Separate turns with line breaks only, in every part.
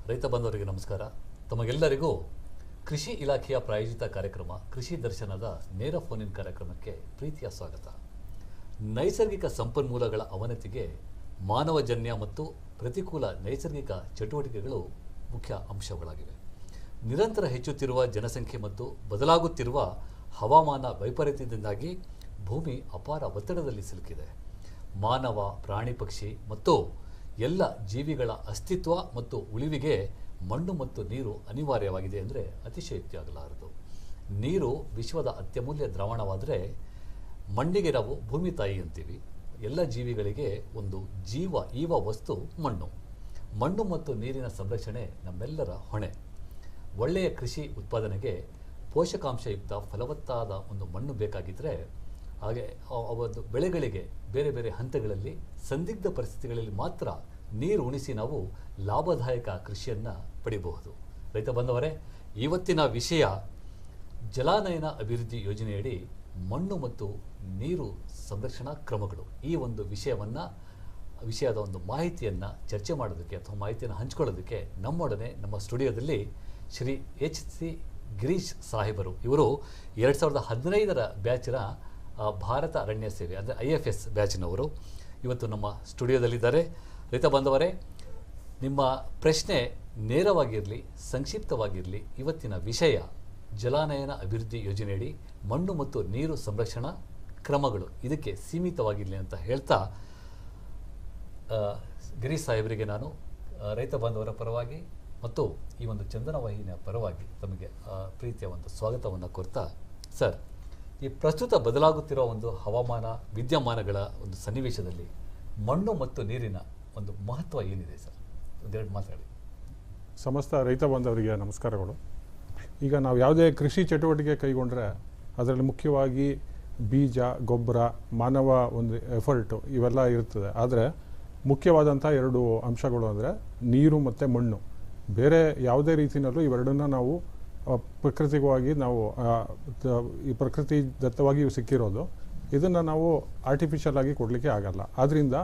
ರೈತ ಬಂಧುವರಿಗೆ ನಮಸ್ಕಾರ. ತಮಗೆಲ್ಲರಿಗೂ ಕೃಷಿ ಇಲಾಖೆಯ ಪ್ರಾಯೋಜಿತ ಕಾರ್ಯಕ್ರಮ ಕೃಷಿ ದರ್ಶನದ ನೇರ ಫೋನ್ ಇನ್ ಕಾರ್ಯಕ್ರಮಕ್ಕೆ ಪ್ರೀತಿಯ ಸ್ವಾಗತ. ನೈಸರ್ಗಿಕ ಸಂಪನ್ಮೂಲಗಳ ಅವನತಿಗೆ ಮಾನವಜನ್ಯ ಮತ್ತು ಪ್ರತಿಕೂಲ ನೈಸರ್ಗಿಕ ಚಟುವಟಿಕೆಗಳು ಮುಖ್ಯ ಅಂಶಗಳಾಗಿವೆ. ನಿರಂತರ ಹೆಚ್ಚುತ್ತಿರುವ ಜನಸಂಖ್ಯೆ ಮತ್ತು ಬದಲಾಗುತ್ತಿರುವ ಹವಾಮಾನ ವೈಪರೀತ್ಯದಿಂದಾಗಿ ಭೂಮಿ ಅಪಾರ ಒತ್ತಡದಲ್ಲಿ ಸಿಲುಕಿದೆ. ಮಾನವ, ಪ್ರಾಣಿ, ಪಕ್ಷಿ ಮತ್ತು ಎಲ್ಲ ಜೀವಿಗಳ ಅಸ್ತಿತ್ವ ಮತ್ತು ಉಳಿವಿಗೆ ಮಣ್ಣು ಮತ್ತು ನೀರು ಅನಿವಾರ್ಯವಾಗಿದೆ ಅಂದರೆ ಅತಿಶಯೋಕ್ತಿಯಾಗಲಾರದು. ನೀರು ವಿಶ್ವದ ಅತ್ಯಮೂಲ್ಯ ದ್ರಾವಣವಾದರೆ ಮಣ್ಣಿಗೆ ನಾವು ಭೂಮಿ ತಾಯಿ ಅಂತೀವಿ. ಎಲ್ಲ ಜೀವಿಗಳಿಗೆ ಒಂದು ಈವ ವಸ್ತು ಮಣ್ಣು. ಮಣ್ಣು ಮತ್ತು ನೀರಿನ ಸಂರಕ್ಷಣೆ ನಮ್ಮೆಲ್ಲರ ಹೊಣೆ. ಒಳ್ಳೆಯ ಕೃಷಿ ಉತ್ಪಾದನೆಗೆ ಪೋಷಕಾಂಶಯುಕ್ತ ಫಲವತ್ತಾದ ಒಂದು ಮಣ್ಣು ಬೇಕಾಗಿದ್ದರೆ ಹಾಗೆ ಒಂದು ಬೆಳೆಗಳಿಗೆ ಬೇರೆ ಬೇರೆ ಹಂತಗಳಲ್ಲಿ ಸಂದಿಗ್ಧ ಪರಿಸ್ಥಿತಿಗಳಲ್ಲಿ ಮಾತ್ರ ನೀರು ಉಣಿಸಿ ನಾವು ಲಾಭದಾಯಕ ಕೃಷಿಯನ್ನು ಪಡೆಯಬಹುದು. ರೈತ ಬಂಧುವರೇ, ಇವತ್ತಿನ ವಿಷಯ ಜಲಾನಯನ ಅಭಿವೃದ್ಧಿ ಯೋಜನೆಯಡಿ ಮಣ್ಣು ಮತ್ತು ನೀರು ಸಂರಕ್ಷಣಾ ಕ್ರಮಗಳು. ಈ ಒಂದು ವಿಷಯದ ಒಂದು ಮಾಹಿತಿಯನ್ನು ಚರ್ಚೆ ಮಾಡೋದಕ್ಕೆ ಅಥವಾ ಮಾಹಿತಿಯನ್ನು ಹಂಚಿಕೊಳ್ಳೋದಕ್ಕೆ ನಮ್ಮೊಡನೆ ನಮ್ಮ ಸ್ಟುಡಿಯೋದಲ್ಲಿ ಶ್ರೀ HC ಗಿರೀಶ್ ಸಾಹೇಬರು. ಇವರು 2015ರ ಬ್ಯಾಚಿನ ಭಾರತ ಅರಣ್ಯ ಸೇವೆ ಅಂದರೆ IFS ಬ್ಯಾಚಿನವರು ಇವತ್ತು ನಮ್ಮ ಸ್ಟುಡಿಯೋದಲ್ಲಿದ್ದಾರೆ. ರೈತ ಬಾಂಧವರೇ, ನಿಮ್ಮ ಪ್ರಶ್ನೆ ನೇರವಾಗಿರಲಿ, ಸಂಕ್ಷಿಪ್ತವಾಗಿರಲಿ. ಇವತ್ತಿನ ವಿಷಯ ಜಲಾನಯನ ಅಭಿವೃದ್ಧಿ ಯೋಜನೆಯಡಿ ಮಣ್ಣು ಮತ್ತು ನೀರು ಸಂರಕ್ಷಣಾ ಕ್ರಮಗಳು, ಇದಕ್ಕೆ ಸೀಮಿತವಾಗಿರಲಿ ಅಂತ ಹೇಳ್ತಾ ಗಿರೀಶ್ ಸಾಹೇಬರಿಗೆ ನಾನು ರೈತ ಬಾಂಧವರ ಪರವಾಗಿ ಮತ್ತು ಈ ಒಂದು ಚಂದನ ವಾಹಿನಿಯ ಪರವಾಗಿ ತಮಗೆ ಪ್ರೀತಿಯ ಒಂದು ಸ್ವಾಗತವನ್ನು ಕೋರ್ತಾ, ಸರ್, ಈ ಪ್ರಸ್ತುತ ಬದಲಾಗುತ್ತಿರುವ ಒಂದು ಹವಾಮಾನ ವಿದ್ಯಮಾನಗಳ ಒಂದು ಸನ್ನಿವೇಶದಲ್ಲಿ ಮಣ್ಣು ಮತ್ತು ನೀರಿನ ಒಂದು ಮಹತ್ವ ಏನಿದೆ ಸರ್? ಒಂದೆರಡು ಮಾತಾಡಿ.
ಸಮಸ್ತ ರೈತ ಬಾಂಧವರಿಗೆ ನಮಸ್ಕಾರಗಳು. ಈಗ ನಾವು ಯಾವುದೇ ಕೃಷಿ ಚಟುವಟಿಕೆ ಕೈಗೊಂಡ್ರೆ ಅದರಲ್ಲಿ ಮುಖ್ಯವಾಗಿ ಬೀಜ, ಗೊಬ್ಬರ, ಮಾನವ ಒಂದು ಎಫರ್ಟು ಇವೆಲ್ಲ ಇರ್ತದೆ. ಆದರೆ ಮುಖ್ಯವಾದಂಥ ಎರಡು ಅಂಶಗಳು ಅಂದರೆ ನೀರು ಮತ್ತು ಮಣ್ಣು. ಬೇರೆ ಯಾವುದೇ ರೀತಿಯಲ್ಲೂ ಇವೆರಡನ್ನ ನಾವು ಪ್ರಾಕೃತಿಕವಾಗಿ ನಾವು ಈ ಪ್ರಕೃತಿ ದತ್ತವಾಗಿ ಸಿಕ್ಕಿರೋದು, ಇದನ್ನು ನಾವು ಆರ್ಟಿಫಿಷಿಯಲ್ ಆಗಿ ಕೊಡಲಿಕ್ಕೆ ಆಗಲ್ಲ. ಆದ್ದರಿಂದ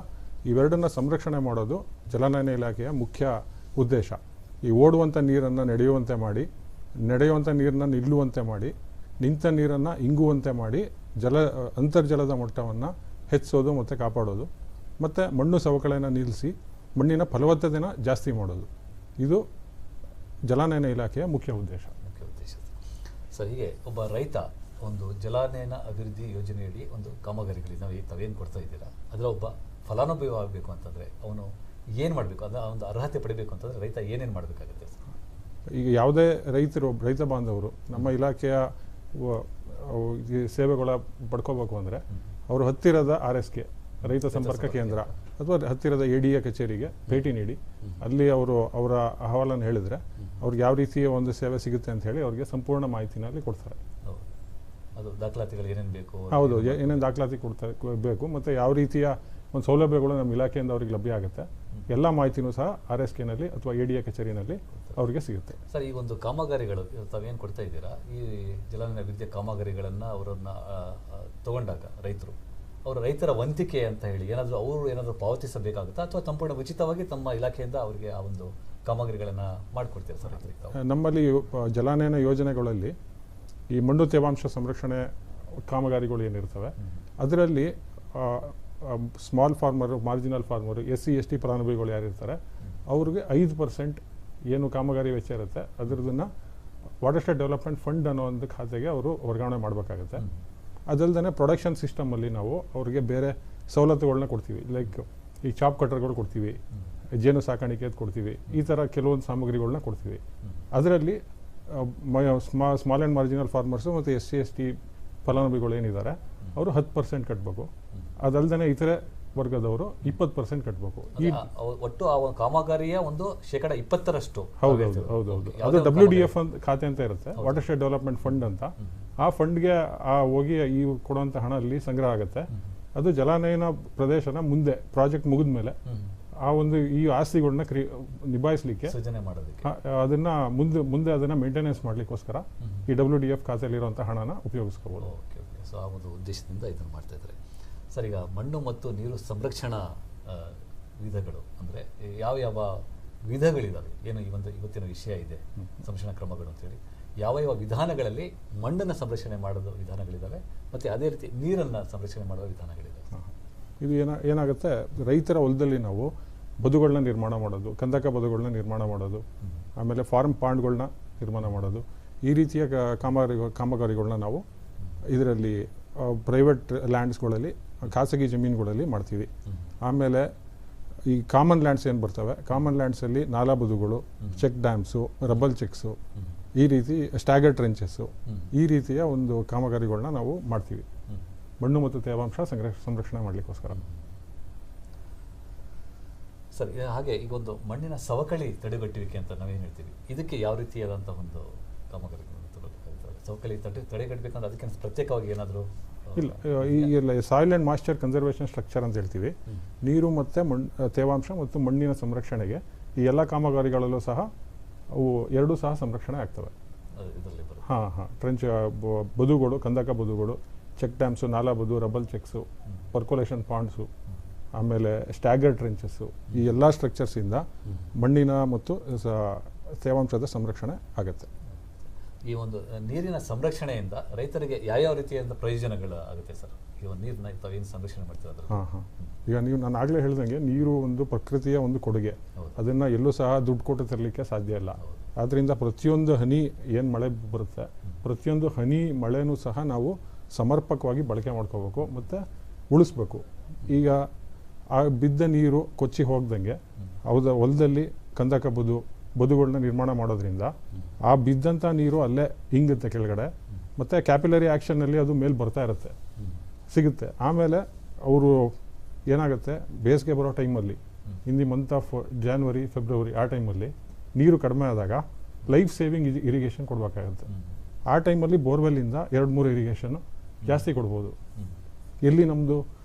ಇವೆರಡನ್ನ ಸಂರಕ್ಷಣೆ ಮಾಡೋದು ಜಲಾನಯನ ಇಲಾಖೆಯ ಮುಖ್ಯ ಉದ್ದೇಶ. ಈ ಓಡುವಂಥ ನೀರನ್ನು ನಡೆಯುವಂತೆ ಮಾಡಿ, ನಡೆಯುವಂಥ ನೀರನ್ನು ನಿಲ್ಲುವಂತೆ ಮಾಡಿ, ನಿಂತ ನೀರನ್ನು ಇಂಗುವಂತೆ ಮಾಡಿ, ಅಂತರ್ಜಲದ ಮಟ್ಟವನ್ನು ಹೆಚ್ಚಿಸೋದು ಮತ್ತು ಕಾಪಾಡೋದು, ಮತ್ತು ಮಣ್ಣು ಸವಕಳಿಯನ್ನು ನಿಲ್ಲಿಸಿ ಮಣ್ಣಿನ ಫಲವತ್ತತೆಯನ್ನು ಜಾಸ್ತಿ ಮಾಡೋದು. ಇದು ಜಲಾನಯನ ಇಲಾಖೆಯ ಮುಖ್ಯ ಉದ್ದೇಶ.
ಸರ್, ಹೀಗೆ ಒಬ್ಬ ರೈತ ಒಂದು ಜಲಾನಯನ ಅಭಿವೃದ್ಧಿ ಯೋಜನೆಯಡಿ ಒಂದು ಕಾಮಗಾರಿಗಳಿಗೆ ತಾವೇನು ಕೊಡ್ತಾ ಇದ್ದೀರಾ, ಅದರ ಒಬ್ಬ ಫಲಾನುಭವಿ ಆಗಬೇಕು ಅಂತಂದರೆ ಅವನು ಏನು ಮಾಡಬೇಕು, ಅದರ ಒಂದು ಅರ್ಹತೆ ಪಡಿಬೇಕು ಅಂತಂದರೆ ರೈತ ಏನೇನು ಮಾಡಬೇಕಾಗುತ್ತೆ ಸರ್?
ಈಗ ಯಾವುದೇ ರೈತ ಬಾಂಧವರು ನಮ್ಮ ಇಲಾಖೆಯ ಸೇವೆಗಳ ಪಡ್ಕೋಬೇಕು ಅಂದರೆ ಅವರು ಹತ್ತಿರದ RSK ರೈತ ಸಂಪರ್ಕ ಕೇಂದ್ರ ಅಥವಾ ಹತ್ತಿರದ ADA ಕಚೇರಿಗೆ ಭೇಟಿ ನೀಡಿ ಅಲ್ಲಿ ಅವರ ಅಹವಾಲನ್ನು ಹೇಳಿದರೆ ಅವ್ರಿಗೆ ಯಾವ ರೀತಿಯ ಒಂದು ಸೇವೆ ಸಿಗುತ್ತೆ ಅಂತ ಹೇಳಿ ಅವರಿಗೆ ಸಂಪೂರ್ಣ ಮಾಹಿತಿನಲ್ಲಿ ಕೊಡ್ತಾರೆ.
ಅದು ದಾಖಲಾತಿಗಳು ಏನೇನು ಬೇಕು?
ಹೌದು, ಏನೇನು ದಾಖಲಾತಿ ಬೇಕು ಮತ್ತು ಯಾವ ರೀತಿಯ ಒಂದು ಸೌಲಭ್ಯಗಳು ನಮ್ಮ ಇಲಾಖೆಯಿಂದ ಅವ್ರಿಗೆ ಲಭ್ಯ ಆಗುತ್ತೆ, ಎಲ್ಲ ಮಾಹಿತಿನೂ ಸಹ RSKನಲ್ಲಿ ಅಥವಾ ADA ಕಚೇರಿನಲ್ಲಿ ಅವರಿಗೆ ಸಿಗುತ್ತೆ.
ಸರ್, ಈ ಒಂದು ಕಾಮಗಾರಿಗಳು ತಾವೇನು ಕೊಡ್ತಾ ಇದ್ದೀರಾ, ಈ ಜಲಾನಯನ ಅಭಿವೃದ್ಧಿ ಕಾಮಗಾರಿಗಳನ್ನು ಅವರನ್ನು ತಗೊಂಡಾಗ ರೈತರ ವಂತಿಕೆ ಅಂತ ಹೇಳಿ ಏನಾದರೂ ಪಾವತಿಸಬೇಕಾಗುತ್ತಾ ಅಥವಾ ಸಂಪೂರ್ಣ ಉಚಿತವಾಗಿ ತಮ್ಮ ಇಲಾಖೆಯಿಂದ ಅವರಿಗೆ ಆ ಒಂದು ಕಾಮಗಾರಿಗಳನ್ನು ಮಾಡಿಕೊಡ್ತೀರಾ ಸರ್ ರೈತರಿಗೆ?
ನಮ್ಮಲ್ಲಿ ಜಲಾನಯನ ಯೋಜನೆಗಳಲ್ಲಿ ಈ ಮಣ್ಣು ತೇವಾಂಶ ಸಂರಕ್ಷಣೆ ಕಾಮಗಾರಿಗಳು ಏನಿರ್ತವೆ ಅದರಲ್ಲಿ small farmer, marginal farmer, SC ST ಫಲಾನುಭವಿಗಳು ಯಾರಿರ್ತಾರೆ ಅವ್ರಿಗೆ 5% ಏನು ಕಾಮಗಾರಿ ವೆಚ್ಚ ಇರುತ್ತೆ ಅದರದನ್ನು ವಾಟರ್ಶೆಡ್ ಡೆವಲಪ್ಮೆಂಟ್ ಫಂಡ್ ಅನ್ನೋ ಒಂದು ಖಾತೆಗೆ ಅವರು ವರ್ಗಾವಣೆ ಮಾಡಬೇಕಾಗುತ್ತೆ. ಅದಲ್ಲದೆ ಪ್ರೊಡಕ್ಷನ್ ಸಿಸ್ಟಮಲ್ಲಿ ನಾವು ಅವ್ರಿಗೆ ಬೇರೆ ಸವಲತ್ತುಗಳನ್ನ ಕೊಡ್ತೀವಿ. ಲೈಕ್ ಈ ಚಾಪ್ ಕಟರ್ಗಳು ಕೊಡ್ತೀವಿ, ಜೇನು ಸಾಕಾಣಿಕೆ ಕೊಡ್ತೀವಿ, ಈ ಥರ ಕೆಲವೊಂದು ಸಾಮಗ್ರಿಗಳನ್ನ ಕೊಡ್ತೀವಿ. ಅದರಲ್ಲಿ ಸ್ಮಾಲ್ ಆ್ಯಂಡ್ ಮಾರ್ಜಿನಲ್ ಫಾರ್ಮರ್ಸು ಮತ್ತು SC ST ಫಲಾನುಭವಿಗಳು ಏನಿದ್ದಾರೆ ಅವರು 10% ಕಟ್ಟಬೇಕು. ಅದಲ್ಲದೆ ಇತರೆ ವರ್ಗದವರು 20% ಕಟ್ಟಬೇಕು.
ಒಟ್ಟು ಆ ಕಾಮಗಾರಿಯ ಒಂದು 20%.
ಹೌದೌದು. ಅದು WDF ಖಾತೆ ಅಂತ ಇರುತ್ತೆ, ವಾಟರ್ಶೆಡ್ ಡೆವಲಪ್ಮೆಂಟ್ ಫಂಡ್ ಅಂತ. ಆ ಫಂಡ್ಗೆ ಹೋಗಿ ಈ ಕೊಡುವಂಥ ಹಣ ಅಲ್ಲಿ ಸಂಗ್ರಹ ಆಗುತ್ತೆ. ಅದು ಜಲಾನಯನ ಪ್ರದೇಶನ ಮುಂದೆ ಪ್ರಾಜೆಕ್ಟ್ ಮುಗಿದ ಮೇಲೆ ಆ ಒಂದು ಈ ಆಸ್ತಿಗಳನ್ನ ನಿಭಾಯಿಸಲಿಕ್ಕೆ ಅದನ್ನ ಮುಂದೆ ಅದನ್ನ ಮೇಂಟೆನೆನ್ಸ್ ಮಾಡಲಿಕ್ಕೋಸ್ಕರ ಈ WDF ಖಾತೆಯಲ್ಲಿರುವಂಥ ಹಣನ ಉಪಯೋಗಿಸ್ಕೋಬಹುದು.
ಸೊ ಆ ಒಂದು ಉದ್ದೇಶದಿಂದ ಇದನ್ನು ಮಾಡ್ತಾ ಇದ್ದಾರೆ. ಸರ್, ಈಗ ಮಣ್ಣು ಮತ್ತು ನೀರು ಸಂರಕ್ಷಣಾ ವಿಧಗಳು ಅಂದರೆ ಯಾವ ವಿಧಗಳಿದಾವೆ, ಏನು ಈ ಒಂದು ಇವತ್ತಿನ ವಿಷಯ ಇದೆ ಸಂರಕ್ಷಣಾ ಕ್ರಮಗಳು ಅಂತೇಳಿ, ಯಾವ ಯಾವ ವಿಧಾನಗಳಲ್ಲಿ ಮಣ್ಣನ್ನು ಸಂರಕ್ಷಣೆ ಮಾಡೋದು ವಿಧಾನಗಳಿದ್ದಾವೆ ಮತ್ತು ಅದೇ ರೀತಿ ನೀರನ್ನು ಸಂರಕ್ಷಣೆ ಮಾಡುವ ವಿಧಾನಗಳಿದ್ದಾವೆ.
ಇದು ಏನಾಗುತ್ತೆ, ರೈತರ ಹೊಲದಲ್ಲಿ ನಾವು ಬದುಗಳನ್ನ ನಿರ್ಮಾಣ ಮಾಡೋದು, ಕಂದಕ ಬದುಗಳನ್ನ ನಿರ್ಮಾಣ ಮಾಡೋದು, ಆಮೇಲೆ ಫಾರ್ಮ್ ಪಾಂಡ್ಗಳನ್ನ ನಿರ್ಮಾಣ ಮಾಡೋದು, ಈ ರೀತಿಯ ಕಾಮಗಾರಿಗಳನ್ನ ನಾವು ಇದರಲ್ಲಿ ಪ್ರೈವೇಟ್ ಲ್ಯಾಂಡ್ಸ್ಗಳಲ್ಲಿ, ಖಾಸಗಿ ಜಮೀನುಗಳಲ್ಲಿ ಮಾಡ್ತೀವಿ. ಆಮೇಲೆ ಈ ಕಾಮನ್ ಲ್ಯಾಂಡ್ಸ್ ಏನು ಬರ್ತವೆ, ಕಾಮನ್ ಲ್ಯಾಂಡ್ಸಲ್ಲಿ ನಾಲಾ ಬದುಗಳು, ಚೆಕ್ ಡ್ಯಾಮ್ಸು, ರಬ್ಬಲ್ ಚೆಕ್ಸು, ಈ ರೀತಿ ಸ್ಟ್ಯಾಗರ್ ಟ್ರೆಂಚಸ್ಸು, ಈ ರೀತಿಯ ಒಂದು ಕಾಮಗಾರಿಗಳನ್ನ ನಾವು ಮಾಡ್ತೀವಿ ಮಣ್ಣು ಮತ್ತು ತೇವಾಂಶ ಸಂರಕ್ಷಣೆ ಮಾಡಲಿಕ್ಕೋಸ್ಕರ.
ಸರ್, ಹಾಗೆ ಈಗ ಒಂದು ಮಣ್ಣಿನ ಸವಕಳಿ ತಡೆಗಟ್ಟುವಿಕೆ ಅಂತ ನಾವೇನು ಹೇಳ್ತೀವಿ, ಇದಕ್ಕೆ ಯಾವ ರೀತಿಯಾದಂಥ ಒಂದು ಕಾಮಗಾರಿಗಳು ಸವಕಳಿ ತಡೆಗಟ್ಟಬೇಕಂದ್ರೆ ಅದಕ್ಕೆ ಪ್ರತ್ಯೇಕವಾಗಿ ಏನಾದರೂ
ಇಲ್ಲ, ಈಗೆಲ್ಲ soil and moisture conservation structure ಅಂತ ಹೇಳ್ತೀವಿ. ನೀರು ಮತ್ತು ತೇವಾಂಶ ಮತ್ತು ಮಣ್ಣಿನ ಸಂರಕ್ಷಣೆಗೆ ಈ ಎಲ್ಲ ಕಾಮಗಾರಿಗಳಲ್ಲೂ ಸಹ ಅವು ಎರಡೂ ಸಹ ಸಂರಕ್ಷಣೆ ಆಗ್ತವೆ. ಟ್ರೆಂಚ್ ಬದುಗಳು, ಕಂದಕ ಬದುಗಳು, ಚೆಕ್ ಡ್ಯಾಮ್ಸು, ನಾಲಾ ಬದು, ರಬ್ಬಲ್ ಚೆಕ್ಸು, ಪರ್ಕೊಲೇಷನ್ ಪಾಂಡ್ಸು, ಆಮೇಲೆ ಸ್ಟ್ಯಾಗರ್ ಟ್ರೆಂಚಸ್ಸು, ಈ ಎಲ್ಲ ಸ್ಟ್ರಕ್ಚರ್ಸಿಂದ ಮಣ್ಣಿನ ಮತ್ತು ತೇವಾಂಶದ ಸಂರಕ್ಷಣೆ ಆಗುತ್ತೆ.
ಈ ಒಂದು ನೀರಿನ ಸಂರಕ್ಷಣೆಯಿಂದ ರೈತರಿಗೆ ಯಾವ್ಯಾವ ರೀತಿಯಾದ ಪ್ರಯೋಜನಗಳು ಆಗುತ್ತೆ ಸರ್? ಈ ಒಂದು ನೀರನ್ನ ತಾವೇನು ಸಂರಕ್ಷಣೆ ಮಾಡ್ತೀವಿ?
ಈಗ ನಾನು ಆಗಲೇ ಹೇಳ್ದಂಗೆ ನೀರು ಒಂದು ಪ್ರಕೃತಿಯ ಒಂದು ಕೊಡುಗೆ, ಅದನ್ನು ಎಲ್ಲೂ ಸಹ ದುಡ್ಡು ಕೊಟ್ಟು ತರಲಿಕ್ಕೆ ಸಾಧ್ಯ ಇಲ್ಲ. ಆದ್ದರಿಂದ ಪ್ರತಿಯೊಂದು ಹನಿ ಏನು ಮಳೆ ಬರುತ್ತೆ, ಪ್ರತಿಯೊಂದು ಹನಿ ಮಳೆನೂ ಸಹ ನಾವು ಸಮರ್ಪಕವಾಗಿ ಬಳಕೆ ಮಾಡ್ಕೋಬೇಕು ಮತ್ತು ಉಳಿಸ್ಬೇಕು. ಈಗ ಆ ಬಿದ್ದ ನೀರು ಕೊಚ್ಚಿ ಹೋಗ್ದಂಗೆ ಹೊಲದಲ್ಲಿ ಕಂದಕ ಬದುಗಳನ್ನ ನಿರ್ಮಾಣ ಮಾಡೋದ್ರಿಂದ ಆ ಬಿದ್ದಂಥ ನೀರು ಅಲ್ಲೇ ಹಿಂಗುತ್ತೆ ಕೆಳಗಡೆ, ಮತ್ತು ಕ್ಯಾಪಿಲರಿ ಆ್ಯಕ್ಷನ್ನಲ್ಲಿ ಅದು ಮೇಲೆ ಬರ್ತಾ ಇರುತ್ತೆ, ಸಿಗುತ್ತೆ. ಆಮೇಲೆ ಅವರು ಏನಾಗುತ್ತೆ, ಬೇಸಿಗೆ ಬರೋ ಟೈಮಲ್ಲಿ, in the month of January February, ಆ ಟೈಮಲ್ಲಿ ನೀರು ಕಡಿಮೆ ಆದಾಗ ಲೈಫ್ ಸೇವಿಂಗ್ ಇರಿಗೇಷನ್ ಕೊಡಬೇಕಾಗುತ್ತೆ. ಆ ಟೈಮಲ್ಲಿ ಬೋರ್ವೆಲ್ಲಿಂದ 2-3 ಇರಿಗೇಷನ್ನು ಜಾಸ್ತಿ ಕೊಡ್ಬೋದು. ಎಲ್ಲಿ ನಮ್ಮದು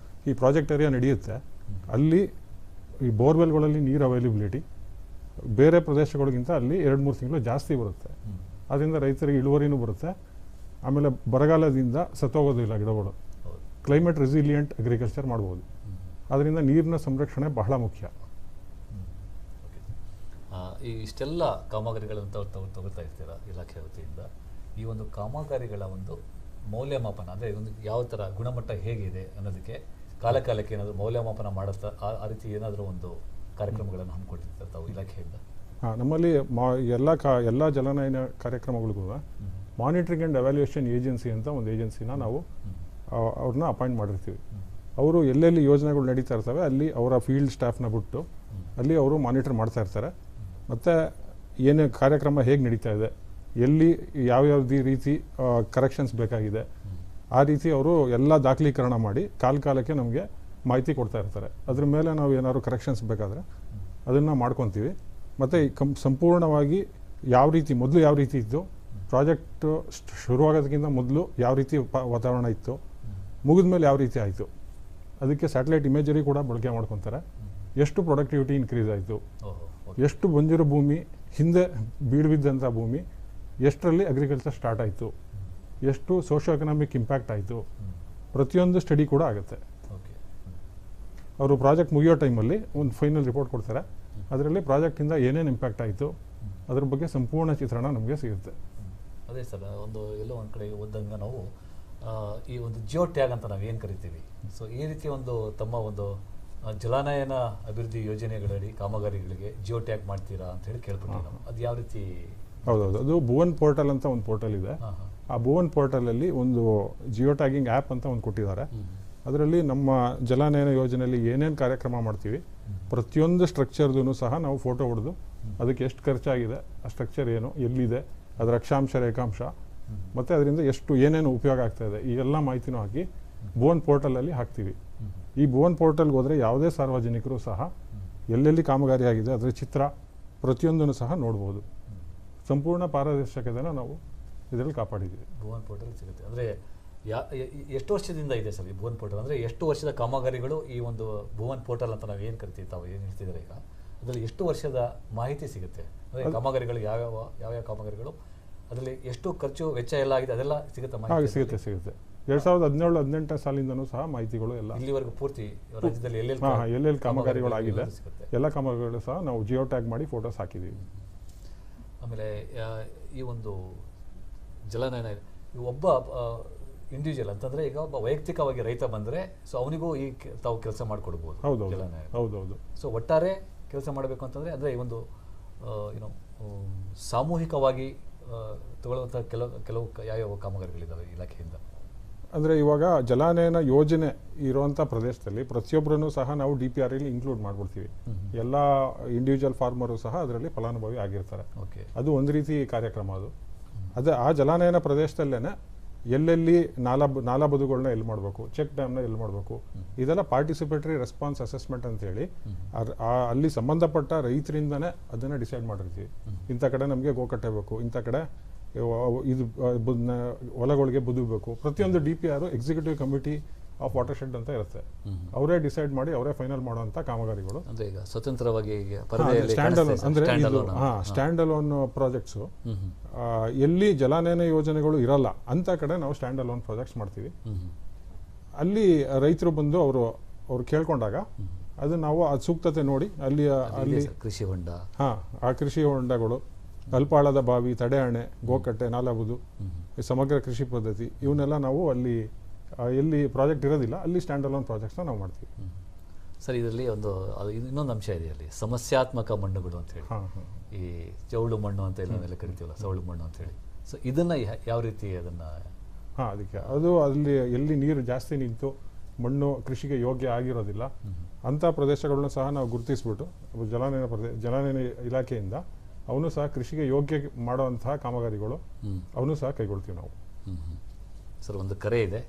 ಈ ಪ್ರಾಜೆಕ್ಟ್ ಏರಿಯಾ ನಡೆಯುತ್ತೆ ಅಲ್ಲಿ ಈ ಬೋರ್ವೆಲ್ಗಳಲ್ಲಿ ನೀರು ಅವೈಲಬಿಲಿಟಿ ಬೇರೆ ಪ್ರದೇಶಗಳಿಗಿಂತ ಅಲ್ಲಿ 2-3 ತಿಂಗಳು ಜಾಸ್ತಿ ಬರುತ್ತೆ. ಅದರಿಂದ ರೈತರಿಗೆ ಇಳುವರಿನೂ ಬರುತ್ತೆ, ಆಮೇಲೆ ಬರಗಾಲದಿಂದ ಸತ್ತೋಗೋದಿಲ್ಲ ಗಿಡಗಳು. ಕ್ಲೈಮೇಟ್ ರೆಸಿಲಿಯೆಂಟ್ ಅಗ್ರಿಕಲ್ಚರ್ ಮಾಡ್ಬೋದು. ಅದರಿಂದ ನೀರಿನ ಸಂರಕ್ಷಣೆ ಬಹಳ ಮುಖ್ಯ.
ಈ ಇಷ್ಟೆಲ್ಲ ಕಾಮಗಾರಿಗಳಂತ ತಗೊಳ್ತಾ ಇರ್ತೀರಾ ಇಲಾಖೆ ವತಿಯಿಂದ, ಈ ಒಂದು ಕಾಮಗಾರಿಗಳ ಒಂದು ಮೌಲ್ಯಮಾಪನ ಅಂದರೆ ಒಂದು ಯಾವ ಥರ ಗುಣಮಟ್ಟ ಹೇಗಿದೆ ಅನ್ನೋದಕ್ಕೆ ಕಾಲಕ್ಕೆ ಏನಾದರೂ ಮೌಲ್ಯಮಾಪನ ಮಾಡುತ್ತಾ ಆ ರೀತಿ ಏನಾದರೂ ಒಂದು ಕಾರ್ಯಕ್ರಮಗಳನ್ನು ಹಮ್ಮಿಕೊಟ್ಟಿರ್ತಾರೆ ತಾವು ಇಲಾಖೆಯಿಂದ?
ನಮ್ಮಲ್ಲಿ ಎಲ್ಲ ಜಲನಯನ ಕಾರ್ಯಕ್ರಮಗಳಿಗೂ ಮಾನಿಟರಿಂಗ್ ಆ್ಯಂಡ್ ಎವ್ಯಾಲ್ಯೂಯೇಷನ್ ಏಜೆನ್ಸಿ ಅಂತ ಒಂದು ಏಜೆನ್ಸಿನ ನಾವು ಅವ್ರನ್ನ ಅಪಾಯಿಂಟ್ ಮಾಡಿರ್ತೀವಿ. ಅವರು ಎಲ್ಲೆಲ್ಲಿ ಯೋಜನೆಗಳು ನಡೀತಾ ಇರ್ತವೆ ಅಲ್ಲಿ ಅವರ ಫೀಲ್ಡ್ ಸ್ಟಾಫ್ನ ಬಿಟ್ಟು ಅಲ್ಲಿ ಅವರು ಮಾನಿಟರ್ ಮಾಡ್ತಾ ಇರ್ತಾರೆ. ಮತ್ತು ಏನೇ ಕಾರ್ಯಕ್ರಮ ಹೇಗೆ ನಡೀತಾ ಇದೆ, ಎಲ್ಲಿ ಯಾವ್ಯಾವ ರೀತಿ ಕರೆಕ್ಷನ್ಸ್ ಬೇಕಾಗಿದೆ, ಆ ರೀತಿ ಅವರು ಎಲ್ಲ ದಾಖಲೀಕರಣ ಮಾಡಿ ಕಾಲಕ್ಕೆ ನಮಗೆ ಮಾಹಿತಿ ಕೊಡ್ತಾ ಇರ್ತಾರೆ. ಅದ್ರ ಮೇಲೆ ನಾವು ಏನಾದ್ರು ಕರೆಕ್ಷನ್ಸ್ ಬೇಕಾದರೆ ಅದನ್ನು ಮಾಡ್ಕೊತೀವಿ. ಮತ್ತು ಸಂಪೂರ್ಣವಾಗಿ ಮೊದಲು ಯಾವ ರೀತಿ ಇತ್ತು, ಪ್ರಾಜೆಕ್ಟ್ ಶುರುವಾಗೋದಕ್ಕಿಂತ ಮೊದಲು ಯಾವ ರೀತಿ ವಾತಾವರಣ ಇತ್ತು, ಮುಗಿದ ಮೇಲೆ ಯಾವ ರೀತಿ ಆಯಿತು, ಅದಕ್ಕೆ ಸ್ಯಾಟಲೈಟ್ ಇಮೇಜರಿ ಕೂಡ ಬಳಕೆ ಮಾಡ್ಕೊತಾರೆ. ಎಷ್ಟು ಪ್ರೊಡಕ್ಟಿವಿಟಿ ಇನ್ಕ್ರೀಸ್ ಆಯಿತು, ಎಷ್ಟು ಬಂದಿರೋ ಭೂಮಿ, ಹಿಂದೆ ಬೀಳ್ಬಿದ್ದಂಥ ಭೂಮಿ ಎಷ್ಟರಲ್ಲಿ ಅಗ್ರಿಕಲ್ಚರ್ ಸ್ಟಾರ್ಟ್ ಆಯಿತು, ಎಷ್ಟು ಸೋಷಿಯೋ ಎಕನಾಮಿಕ್ ಇಂಪ್ಯಾಕ್ಟ್ ಆಯಿತು, ಪ್ರತಿಯೊಂದು ಸ್ಟಡಿ ಕೂಡ ಆಗುತ್ತೆ. ಅವರು ಪ್ರಾಜೆಕ್ಟ್ ಮುಗಿಯೋ ಟೈಮಲ್ಲಿ ಒಂದು ಫೈನಲ್ ರಿಪೋರ್ಟ್ ಕೊಡ್ತಾರೆ. ಅದರಲ್ಲಿ ಪ್ರಾಜೆಕ್ಟಿಂದ ಏನೇನು ಇಂಪ್ಯಾಕ್ಟ್ ಆಯಿತು ಅದ್ರ ಬಗ್ಗೆ ಸಂಪೂರ್ಣ ಚಿತ್ರಣ ನಮಗೆ ಸಿಗುತ್ತೆ.
ಅದೇ ಸರ್, ಎಲ್ಲೋ ಒಂದು ಕಡೆ ಓದಂಗೆ ನಾವು ಈ ಒಂದು ಜಿಯೋ ಟ್ಯಾಗ್ ಅಂತ ನಾವು ಏನು ಕರಿತೀವಿ, ಸೊ ಈ ರೀತಿ ಒಂದು ತಮ್ಮ ಒಂದು ಜಲಾನಯನ ಅಭಿವೃದ್ಧಿ ಯೋಜನೆಗಳಡಿ ಕಾಮಗಾರಿಗಳಿಗೆ ಜಿಯೋ ಟ್ಯಾಗ್ ಮಾಡ್ತೀರಾ ಅಂತ ಹೇಳಿ ಕೇಳ್ಬಿಟ್ಟು ನಾವು ಅದು ಯಾವ ರೀತಿ?
ಹೌದೌದು, ಅದು ಭುವನ್ ಪೋರ್ಟಲ್ ಅಂತ ಒಂದು ಪೋರ್ಟಲ್ ಇದೆ. ಆ ಭುವನ್ ಪೋರ್ಟಲಲ್ಲಿ ಒಂದು ಜಿಯೋ ಟ್ಯಾಗಿಂಗ್ ಆ್ಯಪ್ ಅಂತ ಒಂದು ಕೊಟ್ಟಿದ್ದಾರೆ. ಅದರಲ್ಲಿ ನಮ್ಮ ಜಲಾನಯನ ಯೋಜನೆಯಲ್ಲಿ ಏನೇನು ಕಾರ್ಯಕ್ರಮ ಮಾಡ್ತೀವಿ ಪ್ರತಿಯೊಂದು ಸ್ಟ್ರಕ್ಚರ್ದು ಸಹ ನಾವು ಫೋಟೋ ಹೊಡೆದು ಅದಕ್ಕೆ ಎಷ್ಟು ಖರ್ಚಾಗಿದೆ, ಆ ಸ್ಟ್ರಕ್ಚರ್ ಏನು, ಎಲ್ಲಿದೆ, ಅದರ ಅಕ್ಷಾಂಶ ರೇಖಾಂಶ ಮತ್ತು ಅದರಿಂದ ಏನೇನು ಉಪಯೋಗ ಆಗ್ತಾ ಇದೆ, ಈ ಎಲ್ಲ ಮಾಹಿತಿನೂ ಹಾಕಿ ಭುವನ್ ಪೋರ್ಟಲಲ್ಲಿ ಹಾಕ್ತೀವಿ. ಈ ಭುವನ್ ಪೋರ್ಟಲ್ಗೆ ಹೋದರೆ ಯಾವುದೇ ಸಾರ್ವಜನಿಕರು ಸಹ ಎಲ್ಲೆಲ್ಲಿ ಕಾಮಗಾರಿ ಆಗಿದೆ ಅದರ ಚಿತ್ರ ಪ್ರತಿಯೊಂದನ್ನು ಸಹ ನೋಡ್ಬೋದು. ಸಂಪೂರ್ಣ ಪಾರದರ್ಶಕತೆಯನ್ನು ನಾವು ಇದರಲ್ಲಿ ಕಾಪಾಡಿದ್ದೀವಿ.
ಭುವನ್ ಪೋರ್ಟಲ್ ಸಿಗುತ್ತೆ ಅಂದರೆ ಎಷ್ಟು ವರ್ಷದಿಂದ ಇದೆ ಸರ್ ಈ ಭುವನ್ ಪೋರ್ಟಲ್? ಅಂದರೆ ಎಷ್ಟು ವರ್ಷದ ಕಾಮಗಾರಿಗಳು ಈ ಒಂದು ಭುವನ್ ಪೋರ್ಟಲ್ ಅಂತ ನಾವು ಏನು ಕರಿತೀವಿ, ತಾವು ಏನು ಹೇಳ್ತಿದ್ದಾರೆ ಈಗ, ಅದರಲ್ಲಿ ಎಷ್ಟು ವರ್ಷದ ಮಾಹಿತಿ ಸಿಗುತ್ತೆ? ಅಂದರೆ ಕಾಮಗಾರಿಗಳು ಯಾವ್ಯಾವ ಕಾಮಗಾರಿಗಳು, ಅದರಲ್ಲಿ ಎಷ್ಟು ಖರ್ಚು ವೆಚ್ಚ ಎಲ್ಲ ಆಗಿದೆ ಅದೆಲ್ಲ ಸಿಗುತ್ತೆ ಮಾಹಿತಿ?
ಸಿಗುತ್ತೆ. 2017-18 ಸಾಲಿಂದನೂ ಸಹ ಮಾಹಿತಿಗಳು ಎಲ್ಲ
ಇಲ್ಲಿವರೆಗೂ ಪೂರ್ತಿ ರಾಜ್ಯದಲ್ಲಿ
ಎಲ್ಲೆಲ್ಲಿ ಕಾಮಗಾರಿಗಳು ಆಗಿದೆ
ಸಿಗುತ್ತೆ.
ಎಲ್ಲ ಕಾಮಗಾರಿಗಳು ಸಹ ನಾವು ಜಿಯೋ ಟ್ಯಾಗ್ ಮಾಡಿ ಫೋಟೋಸ್ ಹಾಕಿದ್ದೀವಿ.
ಆಮೇಲೆ ಈ ಒಂದು ಜಲನಯನ ಒಬ್ಬ ಇಂಡಿವಿಜುವಲ್ ಅಂತಂದ್ರೆ ಈಗ ಒಬ್ಬ ವೈಯಕ್ತಿಕವಾಗಿ ರೈತ ಬಂದ್ರೆ ಸೊ ಅವನಿಗೂ ತಾವು ಕೆಲಸ ಮಾಡಿಕೊಡ್ಬೋದು.
ಹೌದೌದು.
ಸೊ ಒಟ್ಟಾರೆ ಕೆಲಸ ಮಾಡಬೇಕು ಅಂತಂದ್ರೆ ಅಂದ್ರೆ ಈ ಒಂದು ಏನೋ ಸಾಮೂಹಿಕವಾಗಿ ತಗೊಳ್ಳುವಂಥ ಕೆಲವು ಯಾವ್ಯಾವ ಕಾಮಗಾರಿಗಳಿದ್ದಾವೆ ಇಲಾಖೆಯಿಂದ?
ಅಂದರೆ ಇವಾಗ ಜಲಾನಯನ ಯೋಜನೆ ಇರುವಂಥ ಪ್ರದೇಶದಲ್ಲಿ ಪ್ರತಿಯೊಬ್ಬರನ್ನು ಸಹ ನಾವು DPR ಅಲ್ಲಿ ಇನ್ಕ್ಲೂಡ್ ಮಾಡ್ಬಿಡ್ತೀವಿ. ಎಲ್ಲ ಇಂಡಿವಿಜುವಲ್ ಫಾರ್ಮರು ಸಹ ಅದರಲ್ಲಿ ಫಲಾನುಭವಿ ಆಗಿರ್ತಾರೆ. ಅದು ಒಂದು ರೀತಿ ಕಾರ್ಯಕ್ರಮ. ಅದೇ ಆ ಜಲಾನಯನ ಪ್ರದೇಶದಲ್ಲೇ ಎಲ್ಲೆಲ್ಲಿ ನಾಲಾ ಬದುಗಳನ್ನ ಎಲ್ಲಿ ಮಾಡಬೇಕು, ಚೆಕ್ ಡ್ಯಾಮ್ನ ಎಲ್ಲಿ ಮಾಡಬೇಕು, ಇದೆಲ್ಲ ಪಾರ್ಟಿಸಿಪೇಟರಿ ರೆಸ್ಪಾನ್ಸ್ ಅಸೆಸ್ಮೆಂಟ್ ಅಂತೇಳಿ ಅಲ್ಲಿ ಸಂಬಂಧಪಟ್ಟ ರೈತರಿಂದನೇ ಅದನ್ನು ಡಿಸೈಡ್ ಮಾಡಿರ್ತೀವಿ. ಇಂಥ ಕಡೆ ನಮಗೆ ಗೋಕಟ್ಟೆ ಬೇಕು, ಇಂಥ ಕಡೆ ಇದು ಹೊಲಗಳಿಗೆ ಬದುಬೇಕು. ಪ್ರತಿಯೊಂದು DPR executive committee of watershed ಅಂತ ಇರುತ್ತೆ. ಅವರೇ ಡಿಸೈಡ್ ಮಾಡಿ ಅವರೇ ಫೈನಲ್ ಮಾಡುವಂಥ ಕಾಮಗಾರಿಗಳು.
ಅಂದರೆ ಈಗ ಸ್ವತಂತ್ರವಾಗಿ
ಸ್ಟ್ಯಾಂಡ್ ಅಲೋನ್ ಪ್ರಾಜೆಕ್ಟ್ಸು ಎಲ್ಲಿ ಜಲಾನಯನ ಯೋಜನೆಗಳು ಇರಲ್ಲ ಅಂತ ಕಡೆ ನಾವು ಸ್ಟ್ಯಾಂಡ್ ಅಲೋನ್ ಪ್ರಾಜೆಕ್ಟ್ಸ್ ಮಾಡ್ತೀವಿ. ಅಲ್ಲಿ ರೈತರು ಬಂದು ಅವರು ಕೇಳ್ಕೊಂಡಾಗ ಅದು ನಾವು ಅದು ಸೂಕ್ತತೆ ನೋಡಿ ಅಲ್ಲಿ
ಕೃಷಿ ಹೊಂಡ,
ಆ ಕೃಷಿ ಹೊಂಡಗಳು, ಅಲ್ಪಾಳದ ಬಾವಿ, ತಡೆಹಣೆ, ಗೋಕಟ್ಟೆ, ನಾಲಾಬುದು, ಸಮಗ್ರ ಕೃಷಿ ಪದ್ಧತಿ ಇವನ್ನೆಲ್ಲ ನಾವು ಅಲ್ಲಿ ಎಲ್ಲಿ ಪ್ರಾಜೆಕ್ಟ್ ಇರೋದಿಲ್ಲ ಅಲ್ಲಿ ಸ್ಟ್ಯಾಂಡ್ ಅಲೋನ್ ಪ್ರಾಜೆಕ್ಟ್ಸ್ನ ನಾವು ಮಾಡ್ತೀವಿ.
ಸರ್, ಇದರಲ್ಲಿ ಇನ್ನೊಂದು ಅಂಶ ಇದೆ, ಅಲ್ಲಿ ಸಮಸ್ಯಾತ್ಮಕ ಮಣ್ಣುಗಳು ಅಂತ ಹೇಳಿ, ಈ ಚೌಳು ಮಣ್ಣು ಅಂತ ಎಲ್ಲ ಕರಿತೀವಲ್ಲ, ಸೌಳು ಮಣ್ಣು ಅಂತ ಹೇಳಿ. ಸೊ ಇದನ್ನ ಯಾವ ರೀತಿ ಅದನ್ನ
ಅದಕ್ಕೆ ಅದು ಅಲ್ಲಿ ಎಲ್ಲಿ ನೀರು ಜಾಸ್ತಿ ನಿಂತು ಮಣ್ಣು ಕೃಷಿಗೆ ಯೋಗ್ಯ ಆಗಿರೋದಿಲ್ಲ ಅಂಥ ಪ್ರದೇಶಗಳನ್ನ ಸಹ ನಾವು ಗುರುತಿಸ್ಬಿಟ್ಟು ಜಲಾನಯನ ಇಲಾಖೆಯಿಂದ ಅವನು ಸಹ ಕೃಷಿಗೆ ಯೋಗ್ಯ ಮಾಡುವಂತಹ ಕಾಮಗಾರಿಗಳು ಅವನು ಸಹ ಕೈಗೊಳ್ತೀವಿ ನಾವು.
ಸರ್, ಒಂದು ಕರೆ ಇದೆ,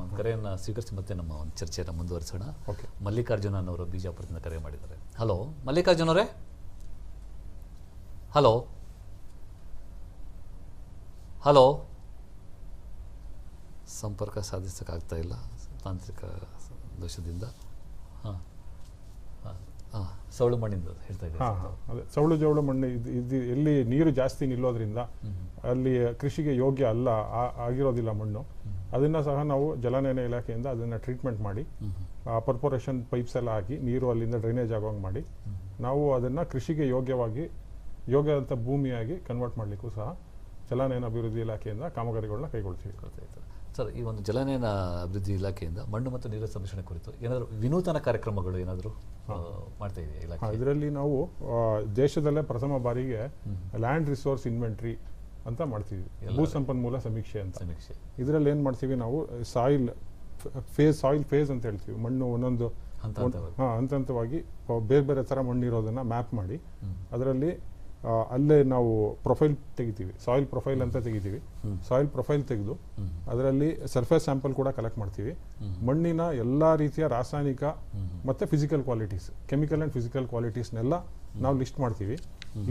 ಒಂದು ಕರೆಯನ್ನು ಸ್ವೀಕರಿಸಿ ಮತ್ತೆ ನಮ್ಮ ಒಂದು ಚರ್ಚೆಯನ್ನು ಮುಂದುವರಿಸೋಣ. ಮಲ್ಲಿಕಾರ್ಜುನ ಅವರು ಬಿಜಾಪುರದಿಂದ ಕರೆ ಮಾಡಿದ್ದಾರೆ. ಹಲೋ ಮಲ್ಲಿಕಾರ್ಜುನ ಅವರೇ. ಹಲೋ ಹಲೋ ಸಂಪರ್ಕ ಸಾಧಿಸೋಕ್ಕಾಗ್ತಾ ಇಲ್ಲ ತಾಂತ್ರಿಕ ದೋಷದಿಂದ. ಸೌಳು ಮಣ್ಣಿಂದ ಹೇಳ್ತಾ ಇದ್ದೀವಿ.
ಸೌಳು ಜೌಳು ಮಣ್ಣು ಇದು ಎಲ್ಲಿ ನೀರು ಜಾಸ್ತಿ ನಿಲ್ಲೋದ್ರಿಂದ ಅಲ್ಲಿ ಕೃಷಿಗೆ ಯೋಗ್ಯ ಅಲ್ಲ ಆಗಿರೋದಿಲ್ಲ ಮಣ್ಣು, ಅದನ್ನ ಸಹ ನಾವು ಜಲಾನಯನ ಇಲಾಖೆಯಿಂದ ಅದನ್ನ ಟ್ರೀಟ್ಮೆಂಟ್ ಮಾಡಿ ಪರ್ಪೊರೇಷನ್ ಪೈಪ್ಸ್ ಎಲ್ಲ ಹಾಕಿ ನೀರು ಅಲ್ಲಿಂದ ಡ್ರೈನೇಜ್ ಆಗೋಂಗೆ ಮಾಡಿ ನಾವು ಅದನ್ನ ಕೃಷಿಗೆ ಯೋಗ್ಯದಂಥ ಭೂಮಿಯಾಗಿ ಕನ್ವರ್ಟ್ ಮಾಡಲಿಕ್ಕೂ ಸಹ ಜಲಾನಯನ ಅಭಿವೃದ್ಧಿ ಇಲಾಖೆಯಿಂದ ಕಾಮಗಾರಿಗಳನ್ನ ಕೈಗೊಳ್ತೀವಿ.
ಸರ್, ಈ ಒಂದು ಜಲಾನಯನ ಅಭಿವೃದ್ಧಿ ಇಲಾಖೆಯಿಂದ ಮಣ್ಣು ಮತ್ತು ನೀರಿನ ಸಂರಕ್ಷಣೆ ಕುರಿತು ಏನಾದರೂ ವಿನೂತನ ಕಾರ್ಯಕ್ರಮಗಳು ಏನಾದರೂ ಮಾಡ್ತಾ ಇದೆಯಾ ಇಲಾಖೆ?
ಇದರಲ್ಲಿ ನಾವು ದೇಶದಲ್ಲೇ ಪ್ರಥಮ ಬಾರಿಗೆ ಲ್ಯಾಂಡ್ ರಿಸೋರ್ಸ್ ಇನ್ವೆಂಟ್ರಿ ಅಂತ ಮಾಡ್ತೀವಿ, ಭೂ ಸಂಪನ್ಮೂಲ ಸಮೀಕ್ಷೆ ಅಂತ. ಇದರಲ್ಲಿ ಏನು ಮಾಡ್ತೀವಿ ನಾವು, ಸಾಯಿಲ್ ಫೇಸ್ ಅಂತ ಹೇಳ್ತೀವಿ. ಮಣ್ಣು ಒಂದೊಂದು ಹಂತವಾಗಿ ಬೇರೆ ಬೇರೆ ಥರ ಮಣ್ಣಿರೋದನ್ನ ಮ್ಯಾಪ್ ಮಾಡಿ ಅದರಲ್ಲಿ ಅಲ್ಲೇ ನಾವು ಪ್ರೊಫೈಲ್ ತೆಗಿತೀವಿ, ಸಾಯಿಲ್ ಪ್ರೊಫೈಲ್ ಅಂತ ತೆಗಿತೀವಿ. ಸಾಯಿಲ್ ಪ್ರೊಫೈಲ್ ತೆಗೆದು ಅದರಲ್ಲಿ ಸರ್ಫೇಸ್ ಸ್ಯಾಂಪಲ್ ಕೂಡ ಕಲೆಕ್ಟ್ ಮಾಡ್ತೀವಿ. ಮಣ್ಣಿನ ಎಲ್ಲ ರೀತಿಯ ರಾಸಾಯನಿಕ ಮತ್ತು physical qualities, chemical and physical ಕ್ವಾಲಿಟೀಸ್ನೆಲ್ಲ ನಾವು ಲಿಸ್ಟ್ ಮಾಡ್ತೀವಿ.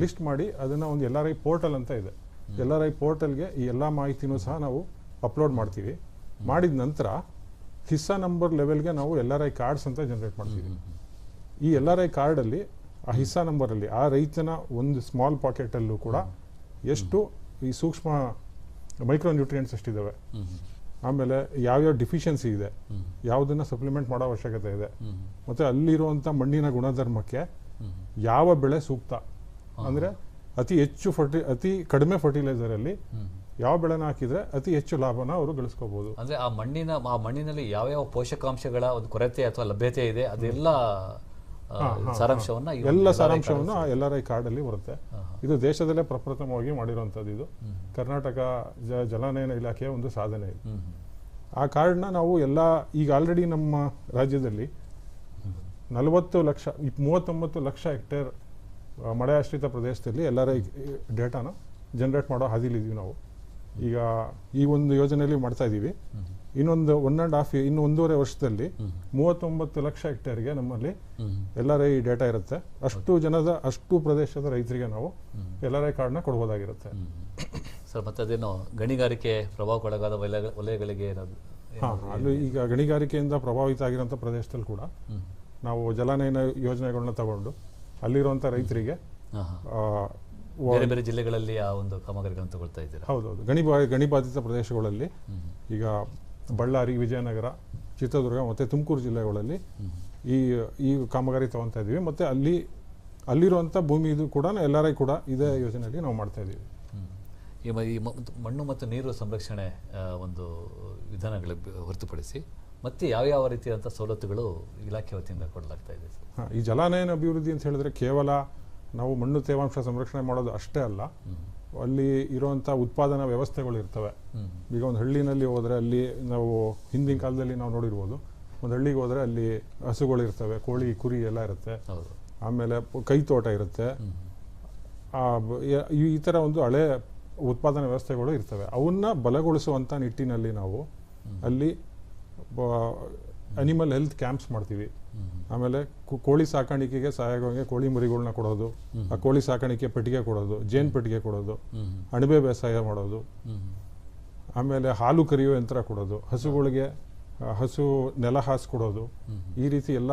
ಲಿಸ್ಟ್ ಮಾಡಿ ಅದನ್ನು ಒಂದು LRI ಪೋರ್ಟಲ್ ಅಂತ ಇದೆ, LRI ಪೋರ್ಟಲ್ಗೆ ಈ ಎಲ್ಲ ಮಾಹಿತಿನೂ ಸಹ ನಾವು ಅಪ್ಲೋಡ್ ಮಾಡ್ತೀವಿ. ಮಾಡಿದ ನಂತರ ಹಿಸ್ಸಾ ನಂಬರ್ ಲೆವೆಲ್ಗೆ ನಾವು LRI ಕಾರ್ಡ್ಸ್ ಅಂತ ಜನರೇಟ್ ಮಾಡ್ತೀವಿ. ಈ LRI ಕಾರ್ಡಲ್ಲಿ ಆ ಹಿಸ್ಸಾ ನಂಬರಲ್ಲಿ ಆ ರೈತನ ಒಂದು ಸ್ಮಾಲ್ ಪಾಕೆಟಲ್ಲೂ ಕೂಡ ಎಷ್ಟು ಈ ಸೂಕ್ಷ್ಮ ಮೈಕ್ರೋ ನ್ಯೂಟ್ರಿಯೆಂಟ್ಸ್ ಎಷ್ಟಿದ್ದಾವೆ, ಆಮೇಲೆ ಯಾವ್ಯಾವ ಡಿಫಿಷಿಯನ್ಸಿ ಇದೆ, ಯಾವುದನ್ನು ಸಪ್ಲಿಮೆಂಟ್ ಮಾಡೋ ಅವಶ್ಯಕತೆ ಇದೆ, ಮತ್ತು ಅಲ್ಲಿರುವಂಥ ಮಣ್ಣಿನ ಗುಣಧರ್ಮಕ್ಕೆ ಯಾವ ಬೆಳೆ ಸೂಕ್ತ, ಅಂದರೆ ಅತಿ ಕಡಿಮೆ ಫರ್ಟಿಲೈಸರಲ್ಲಿ ಯಾವ ಬೆಳೆನ ಹಾಕಿದ್ರೆ ಅತಿ ಹೆಚ್ಚು ಲಾಭನ ಅವರು ಗಳಿಸ್ಕೋಬಹುದು.
ಅಂದರೆ ಆ ಮಣ್ಣಿನಲ್ಲಿ ಯಾವ್ಯಾವ ಪೋಷಕಾಂಶಗಳ ಒಂದು ಕೊರತೆ ಅಥವಾ ಲಭ್ಯತೆ ಇದೆ ಅದೆಲ್ಲ ಸಾರಾಂಶವನ್ನು
ಆ LRI ಕಾರ್ಡಲ್ಲಿ ಬರುತ್ತೆ. ಇದು ದೇಶದಲ್ಲೇ ಪ್ರಪ್ರಥಮವಾಗಿ ಮಾಡಿರುವಂಥದ್ದು. ಇದು ಕರ್ನಾಟಕ ಜಲಾನಯನ ಇಲಾಖೆಯ ಒಂದು ಸಾಧನೆ ಇದು. ಆ ಕಾರ್ಡ್ನ ನಾವು ಈಗ ಆಲ್ರೆಡಿ ನಮ್ಮ ರಾಜ್ಯದಲ್ಲಿ 39 ಲಕ್ಷ ಹೆಕ್ಟೇರ್ ಮಳೆ ಆಶ್ರಿತ ಪ್ರದೇಶದಲ್ಲಿ LRI ಡೇಟಾನ ಜನರೇಟ್ ಮಾಡೋ ಹಾದಿಲಿದ್ದೀವಿ ನಾವು. ಈಗ ಈ ಒಂದು ಯೋಜನೆಯಲ್ಲಿ ಮಾಡ್ತಾ ಇದ್ದೀವಿ. ಇನ್ನೊಂದು 1.5 ವರ್ಷದಲ್ಲಿ 39 ಲಕ್ಷ ಹೆಕ್ಟೇರ್ಗೆ ನಮ್ಮಲ್ಲಿ LRI ಡೇಟಾ ಇರುತ್ತೆ. ಅಷ್ಟು ಪ್ರದೇಶದ ರೈತರಿಗೆ ನಾವು LRI ಕಾರ್ಡ್ನ ಕೊಡ್ಬೋದಾಗಿರುತ್ತೆ.
ಸರ್, ಮತ್ತೆ ಅದೇನೋ ಗಣಿಗಾರಿಕೆ ಪ್ರಭಾವಕ್ಕೊಳಗಾದ ವಲಯಗಳಿಗೆ
ಅಲ್ಲಿ ಈಗ ಗಣಿಗಾರಿಕೆಯಿಂದ ಪ್ರಭಾವಿತ ಆಗಿರೋಂಥ ಪ್ರದೇಶದಲ್ಲಿ ಕೂಡ ನಾವು ಜಲಾನಯನ ಯೋಜನೆಗಳನ್ನ ತಗೊಂಡು ಅಲ್ಲಿರುವಂಥ ರೈತರಿಗೆ
ಬೇರೆ ಬೇರೆ ಜಿಲ್ಲೆಗಳಲ್ಲಿ ಆ ಒಂದು ಕಾಮಗಾರಿಗಳನ್ನು ತಗೊಳ್ತಾ ಇದ್ದೀರಾ?
ಹೌದೌದು. ಗಣಿ ಬಾಧಿತ ಪ್ರದೇಶಗಳಲ್ಲಿ ಈಗ ಬಳ್ಳಾರಿ, ವಿಜಯನಗರ, ಚಿತ್ರದುರ್ಗ ಮತ್ತು ತುಮಕೂರು ಜಿಲ್ಲೆಗಳಲ್ಲಿ ಈ ಕಾಮಗಾರಿ ತೊಗೊತಾ ಇದ್ದೀವಿ. ಮತ್ತು ಅಲ್ಲಿರುವಂಥ ಭೂಮಿ ಇದು ಕೂಡ ಎಲ್ಲರೂ ಕೂಡ ಇದೇ ಯೋಜನೆಯಲ್ಲಿ ನಾವು ಮಾಡ್ತಾ ಇದ್ದೀವಿ.
ಈ ಮಣ್ಣು ಮತ್ತು ನೀರು ಸಂರಕ್ಷಣೆ ಒಂದು ವಿಧಾನಗಳ ಹೊರತುಪಡಿಸಿ ಮತ್ತೆ ಯಾವ ರೀತಿಯಾದಂಥ ಸವಲತ್ತುಗಳು ಇಲಾಖೆ ವತಿಯಿಂದ ಕೊಡಲಾಗ್ತಾ ಇದೆ ಸರ್?
ಈ ಜಲಾನಯನ ಅಭಿವೃದ್ಧಿ ಅಂತ ಹೇಳಿದ್ರೆ ಕೇವಲ ನಾವು ಮಣ್ಣು ತೇವಾಂಶ ಸಂರಕ್ಷಣೆ ಮಾಡೋದು ಅಷ್ಟೇ ಅಲ್ಲ, ಅಲ್ಲಿ ಇರುವಂಥ ಉತ್ಪಾದನಾ ವ್ಯವಸ್ಥೆಗಳು ಇರ್ತವೆ. ಈಗ ಒಂದು ಹಳ್ಳಿನಲ್ಲಿ ಹೋದರೆ ಅಲ್ಲಿ ನಾವು ಹಿಂದಿನ ಕಾಲದಲ್ಲಿ ನಾವು ನೋಡಿರ್ಬೋದು, ಒಂದು ಹಳ್ಳಿಗೆ ಹೋದರೆ ಅಲ್ಲಿ ಹಸುಗಳು ಇರ್ತವೆ, ಕೋಳಿ ಕುರಿ ಎಲ್ಲ ಇರುತ್ತೆ, ಆಮೇಲೆ ಕೈ ತೋಟ ಇರುತ್ತೆ, ಈ ಥರ ಒಂದು ಹಳೆ ಉತ್ಪಾದನಾ ವ್ಯವಸ್ಥೆಗಳು ಇರ್ತವೆ. ಅವನ್ನ ಬಲಗೊಳಿಸುವಂಥ ನಿಟ್ಟಿನಲ್ಲಿ ನಾವು ಅಲ್ಲಿ ಅನಿಮಲ್ ಹೆಲ್ತ್ ಕ್ಯಾಂಪ್ಸ್ ಮಾಡ್ತೀವಿ. ಆಮೇಲೆ ಕೋಳಿ ಸಾಕಾಣಿಕೆಗೆ ಸಹಾಯವಾಗಿ ಕೋಳಿ ಮರಿಗಳನ್ನ ಕೊಡೋದು, ಆ ಕೋಳಿ ಸಾಕಾಣಿಕೆ ಪೆಟ್ಟಿಗೆ ಕೊಡೋದು, ಜೇನು ಪೆಟ್ಟಿಗೆ ಕೊಡೋದು, ಅಣಬೆ ಬೇಸಾಯ ಮಾಡೋದು, ಆಮೇಲೆ ಹಾಲು ಕರಿಯೋ ಯಂತ್ರ ಕೊಡೋದು, ಹಸುಗಳಿಗೆ ಹಸು ನೆಲ ಹಾಸು ಕೊಡೋದು, ಈ ರೀತಿ ಎಲ್ಲ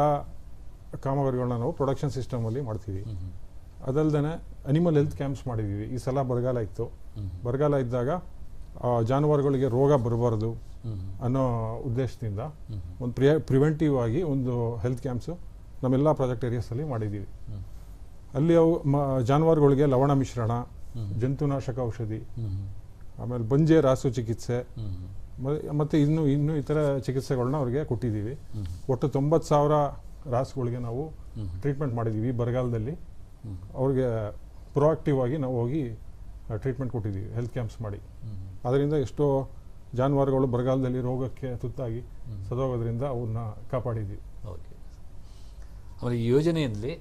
ಕಾಮಗಾರಿಗಳನ್ನ ನಾವು ಪ್ರೊಡಕ್ಷನ್ ಸಿಸ್ಟಮಲ್ಲಿ ಮಾಡ್ತೀವಿ. ಅದಲ್ದೇ ಅನಿಮಲ್ ಹೆಲ್ತ್ ಕ್ಯಾಂಪ್ಸ್ ಮಾಡಿದ್ದೀವಿ. ಈ ಸಲ ಬರಗಾಲ ಇತ್ತು. ಬರಗಾಲ ಇದ್ದಾಗ ಜಾನುವಾರುಗಳಿಗೆ ರೋಗ ಬರಬಾರ್ದು ಅನ್ನೋ ಉದ್ದೇಶದಿಂದ ಒಂದು ಪ್ರಿವೆಂಟಿವ್ ಆಗಿ ಒಂದು ಹೆಲ್ತ್ ಕ್ಯಾಂಪ್ಸು ನಮ್ಮೆಲ್ಲ ಪ್ರಾಜೆಕ್ಟ್ ಏರಿಯಾಸಲ್ಲಿ ಮಾಡಿದ್ದೀವಿ. ಅಲ್ಲಿ ಅವು ಜಾನುವಾರುಗಳಿಗೆ ಲವಣ ಮಿಶ್ರಣ, ಜಂತುನಾಶಕ ಔಷಧಿ, ಆಮೇಲೆ ಬಂಜೆ ರಾಸು ಚಿಕಿತ್ಸೆ ಮತ್ತು ಇನ್ನೂ ಇತರ ಚಿಕಿತ್ಸೆಗಳನ್ನ ಅವ್ರಿಗೆ ಕೊಟ್ಟಿದ್ದೀವಿ. ಒಟ್ಟು 90,000 ರಾಸುಗಳಿಗೆ ನಾವು ಟ್ರೀಟ್ಮೆಂಟ್ ಮಾಡಿದ್ದೀವಿ. ಬರಗಾಲದಲ್ಲಿ ಅವ್ರಿಗೆ ಪ್ರೊಆಕ್ಟಿವ್ ಆಗಿ ನಾವು ಹೋಗಿ ಟ್ರೀಟ್ಮೆಂಟ್ ಕೊಟ್ಟಿದ್ದೀವಿ ಹೆಲ್ತ್ ಕ್ಯಾಂಪ್ಸ್ ಮಾಡಿ. ಅದರಿಂದ ಎಷ್ಟೋ ಜಾನುವಾರುಗಳು ಬರಗಾಲದಲ್ಲಿ ರೋಗಕ್ಕೆ ತುತ್ತಾಗಿ ಸದೋಗೋದ್ರಿಂದ ಅವನ್ನ ಕಾಪಾಡಿದ್ದೀವಿ.
ಓಕೆ. ಆಮೇಲೆ ಈ ಯೋಜನೆಯಲ್ಲಿ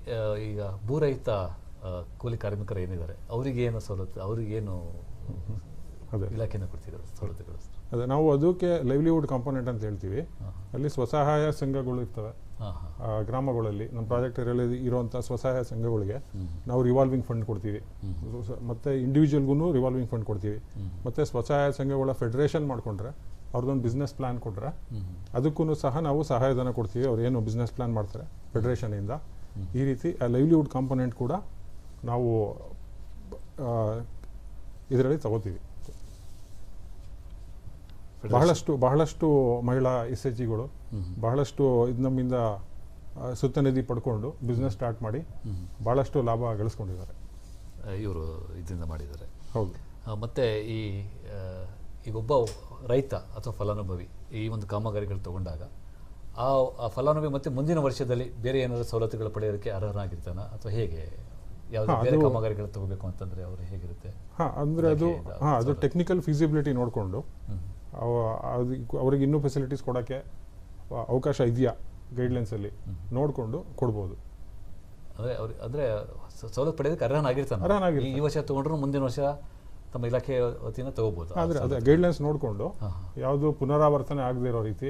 ಈಗ ಭೂರಹಿತ ಕೂಲಿ ಕಾರ್ಮಿಕರು ಏನಿದ್ದಾರೆ ಅವರಿಗೇನು ಸವಲತ್ತು, ಅವರಿಗೇನು ಇಲಾಖೆಯಿಂದ ಕೊಡ್ತಿದ್ದಾರೆ ಸವಲತ್ತುಗಳು?
ಅದೇ ನಾವು ಅದಕ್ಕೆ ಲೈವ್ಲಿಹುಡ್ ಕಾಂಪೋನೆಂಟ್ ಅಂತ ಹೇಳ್ತೀವಿ. ಅಲ್ಲಿ ಸ್ವಸಹಾಯ ಸಂಘಗಳು ಇರ್ತವೆ ಗ್ರಾಮಗಳಲ್ಲಿ. ನಮ್ಮ ಪ್ರಾಜೆಕ್ಟ್ ಏರಿಯಾದಲ್ಲಿ ಇರುವಂಥ ಸ್ವಸಹಾಯ ಸಂಘಗಳಿಗೆ ನಾವು ರಿವಾಲ್ವಿಂಗ್ ಫಂಡ್ ಕೊಡ್ತೀವಿ, ಮತ್ತು ಇಂಡಿವಿಜುವಲ್ಗೂ ರಿವಾಲ್ವಿಂಗ್ ಫಂಡ್ ಕೊಡ್ತೀವಿ. ಮತ್ತು ಸ್ವಸಹಾಯ ಸಂಘಗಳ ಫೆಡರೇಷನ್ ಮಾಡಿಕೊಂಡ್ರೆ ಅವ್ರದ್ದೊಂದು ಬಿಸ್ನೆಸ್ ಪ್ಲಾನ್ ಕೊಟ್ಟರೆ ಅದಕ್ಕೂ ಸಹ ನಾವು ಸಹಾಯಧನ ಕೊಡ್ತೀವಿ. ಅವ್ರು ಏನು ಬಿಸ್ನೆಸ್ ಪ್ಲಾನ್ ಮಾಡ್ತಾರೆ ಫೆಡರೇಷನಿಂದ. ಈ ರೀತಿ ಆ ಲೈವ್ಲಿಹುಡ್ ಕಾಂಪೋನೆಂಟ್ ಕೂಡ ನಾವು ಇದರಲ್ಲಿ ತಗೋತೀವಿ. ಬಹಳಷ್ಟು ಮಹಿಳಾ SHGಗಳು ಬಹಳಷ್ಟು ಇದು ನಮ್ಮಿಂದ ಸುತ್ತ ನಿಧಿ ಪಡ್ಕೊಂಡು ಬಿಸ್ನೆಸ್ ಸ್ಟಾರ್ಟ್ ಮಾಡಿ ಬಹಳಷ್ಟು ಲಾಭ ಗಳಿಸ್ಕೊಂಡಿದ್ದಾರೆ.
ಇವರು ಇದರಿಂದ ಮಾಡಿದ್ದಾರೆ.
ಹೌದು.
ಮತ್ತು ಈಗ ಒಬ್ಬ ರೈತ ಅಥವಾ ಫಲಾನುಭವಿ ಈ ಒಂದು ಕಾಮಗಾರಿಗಳು ತಗೊಂಡಾಗ ಆ ಫಲಾನುಭವಿ ಮತ್ತೆ ಮುಂದಿನ ವರ್ಷದಲ್ಲಿ ಬೇರೆ ಏನಾದರೂ ಸವಲತ್ತುಗಳು ಪಡೆಯೋದಕ್ಕೆ ಅರ್ಹನಾಗಿರ್ತಾನ ಅಥವಾ ಹೇಗೆ? ಯಾವುದೇ ಬೇರೆ ಕಾಮಗಾರಿಗಳು ತಗೋಬೇಕು ಅಂತಂದರೆ ಅವರು ಹೇಗಿರುತ್ತೆ?
ಅಂದರೆ ಅದು ಟೆಕ್ನಿಕಲ್ ಫೀಸಿಬಿಲಿಟಿ ನೋಡಿಕೊಂಡು ಅವ್ರಿಗೆ ಇನ್ನೂ ಫೆಸಿಲಿಟೀಸ್ ಕೊಡೋಕ್ಕೆ ಅವಕಾಶ ಇದೆಯಾ ಗೈಡ್ಲೈನ್ಸಲ್ಲಿ ನೋಡಿಕೊಂಡು ಕೊಡ್ಬೋದು.
ಅಂದರೆ ಸವಲತ್ತು ಪಡೆಯೋದಕ್ಕೆ ಅರ್ಹನಾಗಿರ್ತಾನೆ. ಈ ವರ್ಷ ತೊಗೊಂಡ್ರು ಮುಂದಿನ ವರ್ಷ ತಮ್ಮ ಇಲಾಖೆ ವತಿಯಿಂದ ತಗೋಬಹುದು.
ಆದರೆ ಅದೇ ಗೈಡ್ಲೈನ್ಸ್ ನೋಡಿಕೊಂಡು ಯಾವುದು ಪುನರಾವರ್ತನೆ ಆಗದೇ ಇರೋ ರೀತಿ,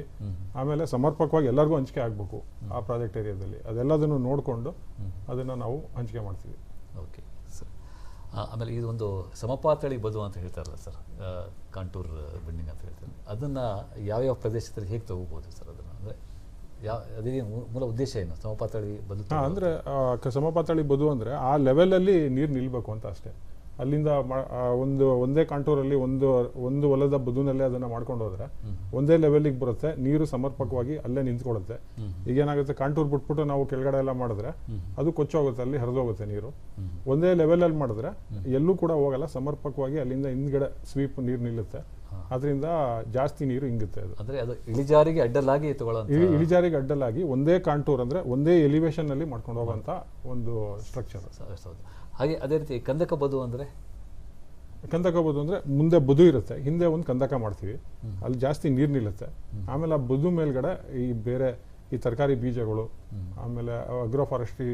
ಆಮೇಲೆ ಸಮರ್ಪಕವಾಗಿ ಎಲ್ಲರಿಗೂ ಹಂಚಿಕೆ ಆಗಬೇಕು ಆ ಪ್ರಾಜೆಕ್ಟ್ ಏರಿಯಾದಲ್ಲಿ, ಅದೆಲ್ಲದನ್ನು ನೋಡಿಕೊಂಡು ಅದನ್ನು ನಾವು ಹಂಚಿಕೆ ಮಾಡ್ತೀವಿ.
Okay sir. ಆಮೇಲೆ ಇದು ಒಂದು ಸಮಪಾತಳಿ ಬದು ಅಂತ ಹೇಳ್ತಾರಲ್ಲ ಸರ್, ಕಾಂಟೂರ್ ಬಿಲ್ಡಿಂಗ್ ಅಂತ ಹೇಳ್ತಾರೆ, ಅದನ್ನು ಯಾವ್ಯಾವ ಪ್ರದೇಶದಲ್ಲಿ ಹೇಗೆ ತಗೋಬೋದು ಸರ್? ಅದನ್ನು ಅಂದರೆ ಅದೇ ಮೂಲ ಉದ್ದೇಶ ಏನು ಸಮಪಾತಳಿ ಬದು?
ಅಂದರೆ ಸಮಪಾತಳಿ ಬದು ಅಂದರೆ ಆ ಲೆವೆಲಲ್ಲಿ ನೀರು ನಿಲ್ಲಬೇಕು ಅಂತ ಅಷ್ಟೇ. ಅಲ್ಲಿಂದ ಒಂದೇ ಕಾಂಟೂರಲ್ಲಿ ಒಂದು ಹೊಲದ ಬದುನಲ್ಲೇ ಅದನ್ನು ಮಾಡ್ಕೊಂಡು ಹೋದ್ರೆ ಒಂದೇ ಲೆವೆಲಿಗೆ ಬರುತ್ತೆ, ನೀರು ಸಮರ್ಪಕವಾಗಿ ಅಲ್ಲೇ ನಿಂತ್ಕೊಳ್ಳುತ್ತೆ. ಈಗೇನಾಗುತ್ತೆ, ಕಾಂಟೂರ್ ಬಿಟ್ಬಿಟ್ಟು ನಾವು ಕೆಳಗಡೆ ಎಲ್ಲ ಮಾಡಿದ್ರೆ ಅದು ಕೊಚ್ಚೋಗುತ್ತೆ, ಅಲ್ಲಿ ಹರಿದೋಗುತ್ತೆ ನೀರು. ಒಂದೇ ಲೆವೆಲಲ್ಲಿ ಮಾಡಿದ್ರೆ ಎಲ್ಲೂ ಕೂಡ ಹೋಗಲ್ಲ, ಸಮರ್ಪಕವಾಗಿ ಅಲ್ಲಿಂದ ಹಿಂದ್ಗಡೆ ಸ್ವೀಪ್ ನೀರು ನಿಲ್ಲುತ್ತೆ. ಅದರಿಂದ ಜಾಸ್ತಿ ನೀರು ಹಿಂಗುತ್ತೆ. ಅದು
ಅಂದರೆ ಅದು ಇಳಿಜಾರಿಗೆ ಅಡ್ಡಲಾಗಿ
ಇಳಿಜಾರಿಗೆ ಅಡ್ಡಲಾಗಿ ಒಂದೇ ಕಾಂಟೂರ್ ಅಂದರೆ ಒಂದೇ ಎಲಿವೇಶನ್ ಅಲ್ಲಿ ಮಾಡ್ಕೊಂಡು ಹೋಗುವಂಥ ಒಂದು ಸ್ಟ್ರಕ್ಚರ್.
ಹಾಗೆ ಅದೇ ರೀತಿ ಕಂದಕ ಬದು ಅಂದರೆ
ಮುಂದೆ ಬದು ಇರುತ್ತೆ, ಹಿಂದೆ ಒಂದು ಕಂದಕ ಮಾಡ್ತೀವಿ, ಅಲ್ಲಿ ಜಾಸ್ತಿ ನೀರು ನಿಲ್ಲುತ್ತೆ. ಆಮೇಲೆ ಆ ಬದು ಮೇಲ್ಗಡೆ ಈ ತರಕಾರಿ ಬೀಜಗಳು, ಆಮೇಲೆ ಅಗ್ರೋ ಫಾರೆಸ್ಟ್ರಿ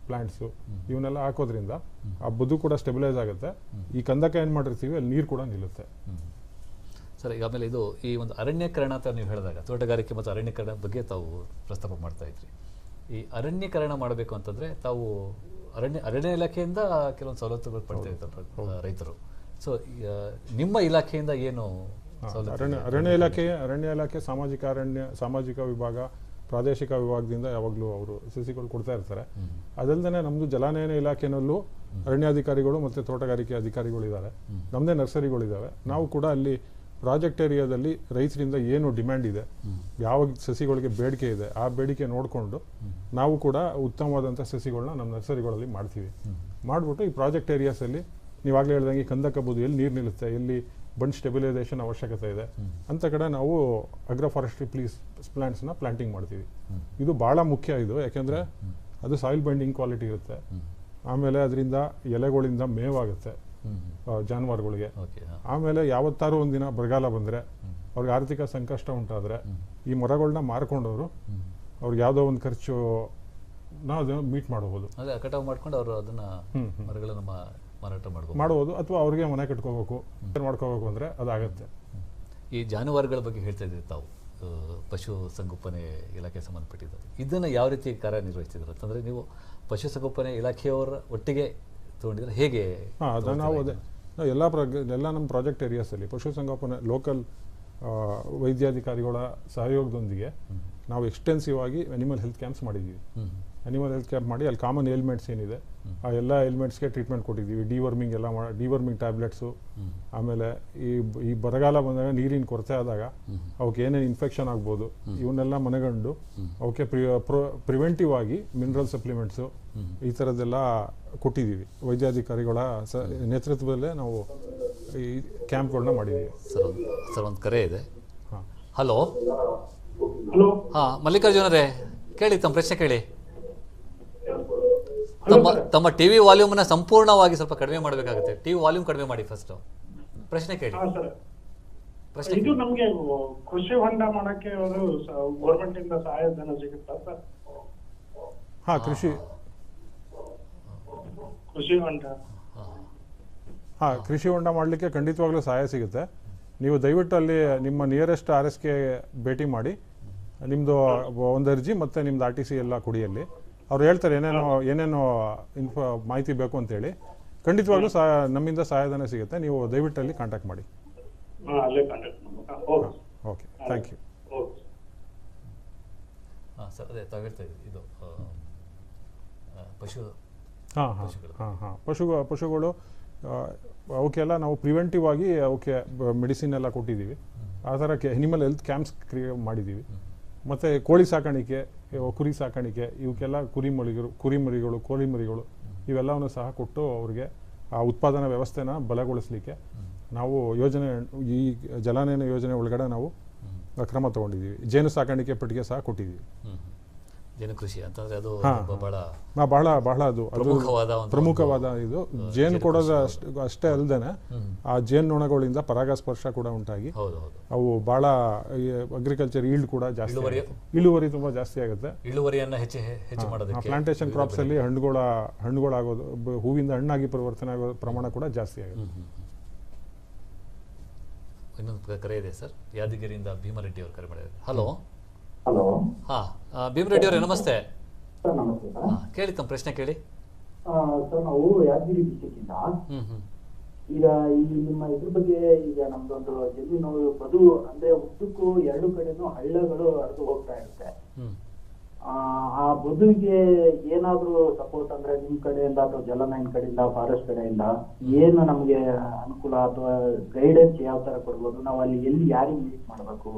ಪ್ಲಾಂಟ್ಸು ಇವನ್ನೆಲ್ಲ ಹಾಕೋದ್ರಿಂದ ಆ ಬದು ಕೂಡ ಸ್ಟೆಬಿಲೈಸ್ ಆಗುತ್ತೆ. ಈ ಕಂದಕ ಏನು ಮಾಡಿರ್ತೀವಿ ಅಲ್ಲಿ ನೀರು ಕೂಡ ನಿಲ್ಲುತ್ತೆ.
ಸರ್, ಈಗ ಆಮೇಲೆ ಇದು ಈ ಒಂದು ಅರಣ್ಯೀಕರಣ ಅಂತ ನೀವು ಹೇಳಿದಾಗ ತೋಟಗಾರಿಕೆ ಮತ್ತು ಅರಣ್ಯೀಕರಣ ಬಗ್ಗೆ ತಾವು ಪ್ರಸ್ತಾಪ ಮಾಡ್ತಾ ಇದ್ರಿ. ಈ ಅರಣ್ಯೀಕರಣ ಮಾಡಬೇಕು ಅಂತಂದರೆ ತಾವು ಅರಣ್ಯ ಇಲಾಖೆಯಿಂದ ಕೆಲವೊಂದು ಸವಲತ್ತುಗಳು ಪಡ್ತಾ ಇರ್ತಾರೆ ರೈತರು. ಸೊ ನಿಮ್ಮ ಇಲಾಖೆಯಿಂದ ಏನು
ಅರಣ್ಯ ಇಲಾಖೆ ಸಾಮಾಜಿಕ ವಿಭಾಗ, ಪ್ರಾದೇಶಿಕ ವಿಭಾಗದಿಂದ ಯಾವಾಗಲೂ ಅವರು ಸಸಿಗಳು ಕೊಡ್ತಾ ಇರ್ತಾರೆ. ಅದಲ್ಲದೆ ನಮ್ಮದು ಜಲಾನಯನ ಇಲಾಖೆನಲ್ಲೂ ಅರಣ್ಯಾಧಿಕಾರಿಗಳು ಮತ್ತು ತೋಟಗಾರಿಕೆ ಅಧಿಕಾರಿಗಳು ಇದ್ದಾರೆ, ನಮ್ಮದೇ ನರ್ಸರಿಗಳಿದ್ದಾವೆ. ನಾವು ಕೂಡ ಅಲ್ಲಿ ಪ್ರಾಜೆಕ್ಟ್ ಏರಿಯಾದಲ್ಲಿ ರೈತರಿಂದ ಏನು ಡಿಮ್ಯಾಂಡ್ ಇದೆ, ಯಾವ ಸಸಿಗಳಿಗೆ ಬೇಡಿಕೆ ಇದೆ, ಆ ಬೇಡಿಕೆ ನೋಡಿಕೊಂಡು ನಾವು ಕೂಡ ಉತ್ತಮವಾದಂಥ ಸಸಿಗಳನ್ನ ನಮ್ಮ ನರ್ಸರಿಗಳಲ್ಲಿ ಮಾಡ್ತೀವಿ. ಮಾಡಿಬಿಟ್ಟು ಈ ಪ್ರಾಜೆಕ್ಟ್ ಏರಿಯಾಸಲ್ಲಿ ನೀವಾಗಲೇ ಹೇಳ್ದಂಗೆ ಕಂದಕ ಬೂದು ಎಲ್ಲಿ ನೀರು ನಿಲ್ಲುತ್ತೆ, ಎಲ್ಲಿ ಬಂಡ್ ಸ್ಟೆಬಿಲೈಸೇಷನ್ ಅವಶ್ಯಕತೆ ಇದೆ ಅಂತ ಕಡೆ ನಾವು ಅಗ್ರೋ ಫಾರೆಸ್ಟ್ರಿ ಪ್ಲಾಂಟ್ಸ್ನ ಪ್ಲಾಂಟಿಂಗ್ ಮಾಡ್ತೀವಿ. ಇದು ಭಾಳ ಮುಖ್ಯ ಇದು, ಯಾಕೆಂದರೆ ಅದು ಸಾಯಿಲ್ ಬೈಂಡಿಂಗ್ ಕ್ವಾಲಿಟಿ ಇರುತ್ತೆ. ಆಮೇಲೆ ಅದರಿಂದ ಎಲೆಗಳಿಂದ ಮೇವಾಗುತ್ತೆ ಜಾನುವಾರುಗಳಿಗೆ. ಆಮೇಲೆ ಯಾವತ್ತಾರು ಒಂದಿನ ಬರಗಾಲ ಬಂದರೆ, ಅವ್ರಿಗೆ ಆರ್ಥಿಕ ಸಂಕಷ್ಟ ಉಂಟಾದರೆ ಈ ಮರಗಳನ್ನ ಮಾರ್ಕೊಂಡವರು ಅವ್ರಿಗೆ ಯಾವುದೋ ಒಂದು ಖರ್ಚು ನಾವು ಅದನ್ನು ಮೀಟ್ ಮಾಡಬಹುದು.
ಅದೇ ಕಟಾವು ಮಾಡ್ಕೊಂಡು ಅವರು ಅದನ್ನ ಮರಗಳನ್ನು ಮಾರಾಟ
ಮಾಡಬಹುದು, ಅಥವಾ ಅವ್ರಿಗೆ ಮನೆ ಕಟ್ಕೋಬೇಕು ಮಾಡ್ಕೋಬೇಕು ಅಂದರೆ ಅದಾಗತ್ತೆ.
ಈ ಜಾನುವಾರುಗಳ ಬಗ್ಗೆ ಹೇಳ್ತಾ ಇದ್ದೀವಿ ತಾವು, ಪಶು ಸಂಗೋಪನೆ ಇಲಾಖೆ ಸಂಬಂಧಪಟ್ಟಿದ್ದು, ಇದನ್ನು ಯಾವ ರೀತಿ ಕಾರ್ಯನಿರ್ವಹಿಸ್ತಿದ್ರು ಅಂತಂದರೆ ನೀವು ಪಶುಸಂಗೋಪನೆ ಇಲಾಖೆಯವರ ಒಟ್ಟಿಗೆ ತೊಗೊಂಡಿದ್ರೆ ಹೇಗೆ?
ಅದನ್ನು ನಾವು ಎಲ್ಲ ನಮ್ಮ ಪ್ರಾಜೆಕ್ಟ್ ಏರಿಯಾಸಲ್ಲಿ ಪಶುಸಂಗೋಪನೆ ಲೋಕಲ್ ವೈದ್ಯಾಧಿಕಾರಿಗಳ ಸಹಯೋಗದೊಂದಿಗೆ ನಾವು ಎಕ್ಸ್ಟೆನ್ಸಿವ್ ಆಗಿ ಅನಿಮಲ್ ಹೆಲ್ತ್ ಕ್ಯಾಂಪ್ಸ್ ಮಾಡಿದ್ದೀವಿ. ಅನಿಮಲ್ ಹೆಲ್ತ್ ಕ್ಯಾಂಪ್ ಮಾಡಿ ಅಲ್ಲಿ ಕಾಮನ್ ಏಲ್ಮೆಂಟ್ಸ್ ಏನಿದೆ ಆ ಎಲ್ಲ ಏಲ್ಮೆಂಟ್ಸ್ಗೆ ಟ್ರೀಟ್ಮೆಂಟ್ ಕೊಟ್ಟಿದ್ದೀವಿ. ಡಿವರ್ಮಿಂಗ್ ಎಲ್ಲ ಡಿವರ್ಮಿಂಗ್ ಟ್ಯಾಬ್ಲೆಟ್ಸು, ಆಮೇಲೆ ಈ ಬರಗಾಲ ಬಂದಾಗ ನೀರಿನ ಕೊರತೆ ಆದಾಗ ಅವಕ್ಕೆ ಏನೇನು ಇನ್ಫೆಕ್ಷನ್ ಆಗ್ಬೋದು ಇವನ್ನೆಲ್ಲ ಮನೆಗಂಡು ಅವಕ್ಕೆ ಪ್ರಿವೆಂಟಿವ್ ಆಗಿ ಮಿನರಲ್ ಸಪ್ಲಿಮೆಂಟ್ಸು ಈ ಥರದ್ದೆಲ್ಲ ಕೊಟ್ಟಿದ್ದೀವಿ. ವೈದ್ಯಾಧಿಕಾರಿಗಳ ನೇತೃತ್ವದಲ್ಲೇ ನಾವು ಈ ಕ್ಯಾಂಪ್ಗಳನ್ನ ಮಾಡಿದ್ದೀವಿ.
ಸರ್ ಒಂದು ಕರೆ ಇದೆ. Hello
hello.
ಹಾಂ, ಮಲ್ಲಿಕಾರ್ಜುನರೇ ಕೇಳಿ, ತಮ್ಮ ಪ್ರಶ್ನೆ ಕೇಳಿ. ತಮ್ಮ ಟಿವಿ ವಾಲ್ಯೂಮ್ನ ಸಂಪೂರ್ಣವಾಗಿ ಸ್ವಲ್ಪ ಕಡಿಮೆ ಮಾಡಬೇಕಾಗುತ್ತೆ. ಟಿವಿ ವಾಲ್ಯೂಮ್ ಕಡಿಮೆ ಮಾಡಿ ಫಸ್ಟ್. ಪ್ರಶ್ನೆ ಕೇಳಿ.
ಪ್ರಶ್ನೆ ಇದು ನಮಗೆ ಕೃಷಿ ಹೊಂಡ ಮಾಡಕ್ಕೆ ಗೌರ್ಮೆಂಟ್ ಇಂದ ಸಹಾಯಧನ ಸಿಗುತ್ತಾ ಸರ್?
ಕೃಷಿ
ಹೊಂಡ
ಕೃಷಿ ಹೊಂಡ ಮಾಡಲಿಕ್ಕೆ ಖಂಡಿತವಾಗ್ಲೂ ಸಹಾಯ ಸಿಗುತ್ತೆ. ನೀವು ದಯವಿಟ್ಟು ಅಲ್ಲಿ ನಿಮ್ಮ ನಿಯರೆಸ್ಟ್ RSK ಭೇಟಿ ಮಾಡಿ ನಿಮ್ಮದು ಒಂದು ಅರ್ಜಿ ಮತ್ತು ನಿಮ್ಮದು RTC ಎಲ್ಲ ಕೊಡಿಯಲ್ಲಿ ಅವ್ರು ಹೇಳ್ತಾರೆ ಏನೇನು ಮಾಹಿತಿ ಬೇಕು ಅಂತೇಳಿ. ಖಂಡಿತವಾಗ್ಲೂ ನಮ್ಮಿಂದ ಸಹಾಯಧನ ಸಿಗುತ್ತೆ. ನೀವು ದಯವಿಟ್ಟು ಅಲ್ಲಿ ಕಾಂಟ್ಯಾಕ್ಟ್ ಮಾಡಿ. Okay, thank you.
ಸರ್ ಅದೇ ತಾವು ಹೇಳ್ತಾ ಇದ್ದೀವಿ, ಇದು
ಪಶುಗಳು ಅವಕ್ಕೆಲ್ಲ ನಾವು ಪ್ರಿವೆಂಟಿವ್ ಆಗಿ ಅವಕ್ಕೆ ಮೆಡಿಸಿನ್ ಎಲ್ಲ ಕೊಟ್ಟಿದ್ದೀವಿ. ಆ ಥರ ಅನಿಮಲ್ ಹೆಲ್ತ್ ಕ್ಯಾಂಪ್ಸ್ ಮಾಡಿದ್ದೀವಿ. ಮತ್ತು ಕೋಳಿ ಸಾಕಾಣಿಕೆ, ಕುರಿ ಸಾಕಾಣಿಕೆ, ಇವಕ್ಕೆಲ್ಲ ಕುರಿಮರಿಗಳು, ಕೋಳಿ ಮರಿಗಳು ಇವೆಲ್ಲವನ್ನು ಸಹ ಕೊಟ್ಟು ಅವ್ರಿಗೆ ಆ ಉತ್ಪಾದನಾ ವ್ಯವಸ್ಥೆನ ಬಲಗೊಳಿಸಲಿಕ್ಕೆ ನಾವು ಈ ಜಲಾನಯನ ಯೋಜನೆ ಒಳಗಡೆ ನಾವು ಕ್ರಮ ತಗೊಂಡಿದ್ದೀವಿ. ಜೇನು ಸಾಕಾಣಿಕೆ ಪೆಟ್ಟಿಗೆ ಸಹ ಕೊಟ್ಟಿದ್ದೀವಿ.
ಜೇನು ಕೃಷಿ ಅಂತಂದ್ರೆ ಅದು
ಬಹಳ ಅದು ಪ್ರಮುಖವಾದ ಇದು. ಜೇನು ಕೊಡೋದು ಅಷ್ಟೇ ಅಲ್ಲದೆ ಆ ಜೇನುನೊಣಗಳಿಂದ ಪರಾಗಸ್ಪರ್ಶ ಕೂಡ ಉಂಟಾಗಿ ಅವು ಬಹಳ ಅಗ್ರಿಕಲ್ಚರ್ ಈಲ್ಡ್ ಕೂಡ ಜಾಸ್ತಿ, ಇಳುವರಿ ತುಂಬಾ ಜಾಸ್ತಿ ಆಗುತ್ತೆ.
ಇಳುವರಿಯನ್ನು ಹೆಚ್ಚು ಮಾಡೋದಕ್ಕೆ
ಪ್ಲಾಂಟೇಶನ್ ಕ್ರಾಪ್ಸ್ ಅಲ್ಲಿ ಹಣ್ಣುಗಳಾಗೋದು, ಹೂವಿಂದ ಹಣ್ಣಾಗಿ ಪರಿವರ್ತನೆ ಆಗೋ ಪ್ರಮಾಣ ಕೂಡ ಜಾಸ್ತಿ ಆಗುತ್ತೆ.
ಇನ್ನೊಂದು ಕರೆ ಇದೆ ಸರ್, ಯಾದಗಿರಿಯಿಂದ ಭೀಮರೆಡ್ಡಿ ಅವರು ಕರೆ ಮಾಡಿದ್ದಾರೆ. ಹಲೋ.
ಹಲೋ.
ಹಾ, ಭೀಮರೆಡ್ಡಿ ಅವರೇ ನಮಸ್ತೆ.
ಸರ್ ನಮಸ್ತೆ ಸರ್.
ಕೇಳಿ, ತಮ್ಮ ಪ್ರಶ್ನೆ ಕೇಳಿ.
ಸರ್ ನಾವು ಯಾದಗಿರಿ ಡಿಸ್ಟ್ರಿಕ್ಟ್ ಇಂದ ಈಗ ಈ ನಿಮ್ಮ ಇದ್ರ ಬಗ್ಗೆ, ಈಗ ನಮ್ದೊಂದು ಜಮೀನು ಬದು ಅಂದ್ರೆ ಉದ್ದಕ್ಕೂ ಎರಡು ಕಡೆನೂ ಹಳ್ಳಗಳು ಹರಿದು ಹೋಗ್ತಾ ಇರುತ್ತೆ. ಆ ಬದುವಿಗೆ ಏನಾದ್ರೂ ಸಪೋರ್ಟ್ ಅಂದ್ರೆ ನಿಮ್ ಕಡೆಯಿಂದ ಅಥವಾ ಜಲನಯನ ಕಡೆಯಿಂದ, ಫಾರೆಸ್ಟ್ ಕಡೆಯಿಂದ ಏನು ನಮ್ಗೆ ಅನುಕೂಲ ಅಥವಾ ಗೈಡೆನ್ಸ್ ಯಾವ ತರ ಕೊಡ್ಬೋದು? ನಾವು ಅಲ್ಲಿ ಎಲ್ಲಿ ಯಾರಿಗೆ ಮೀಟ್ ಮಾಡ್ಬೇಕು?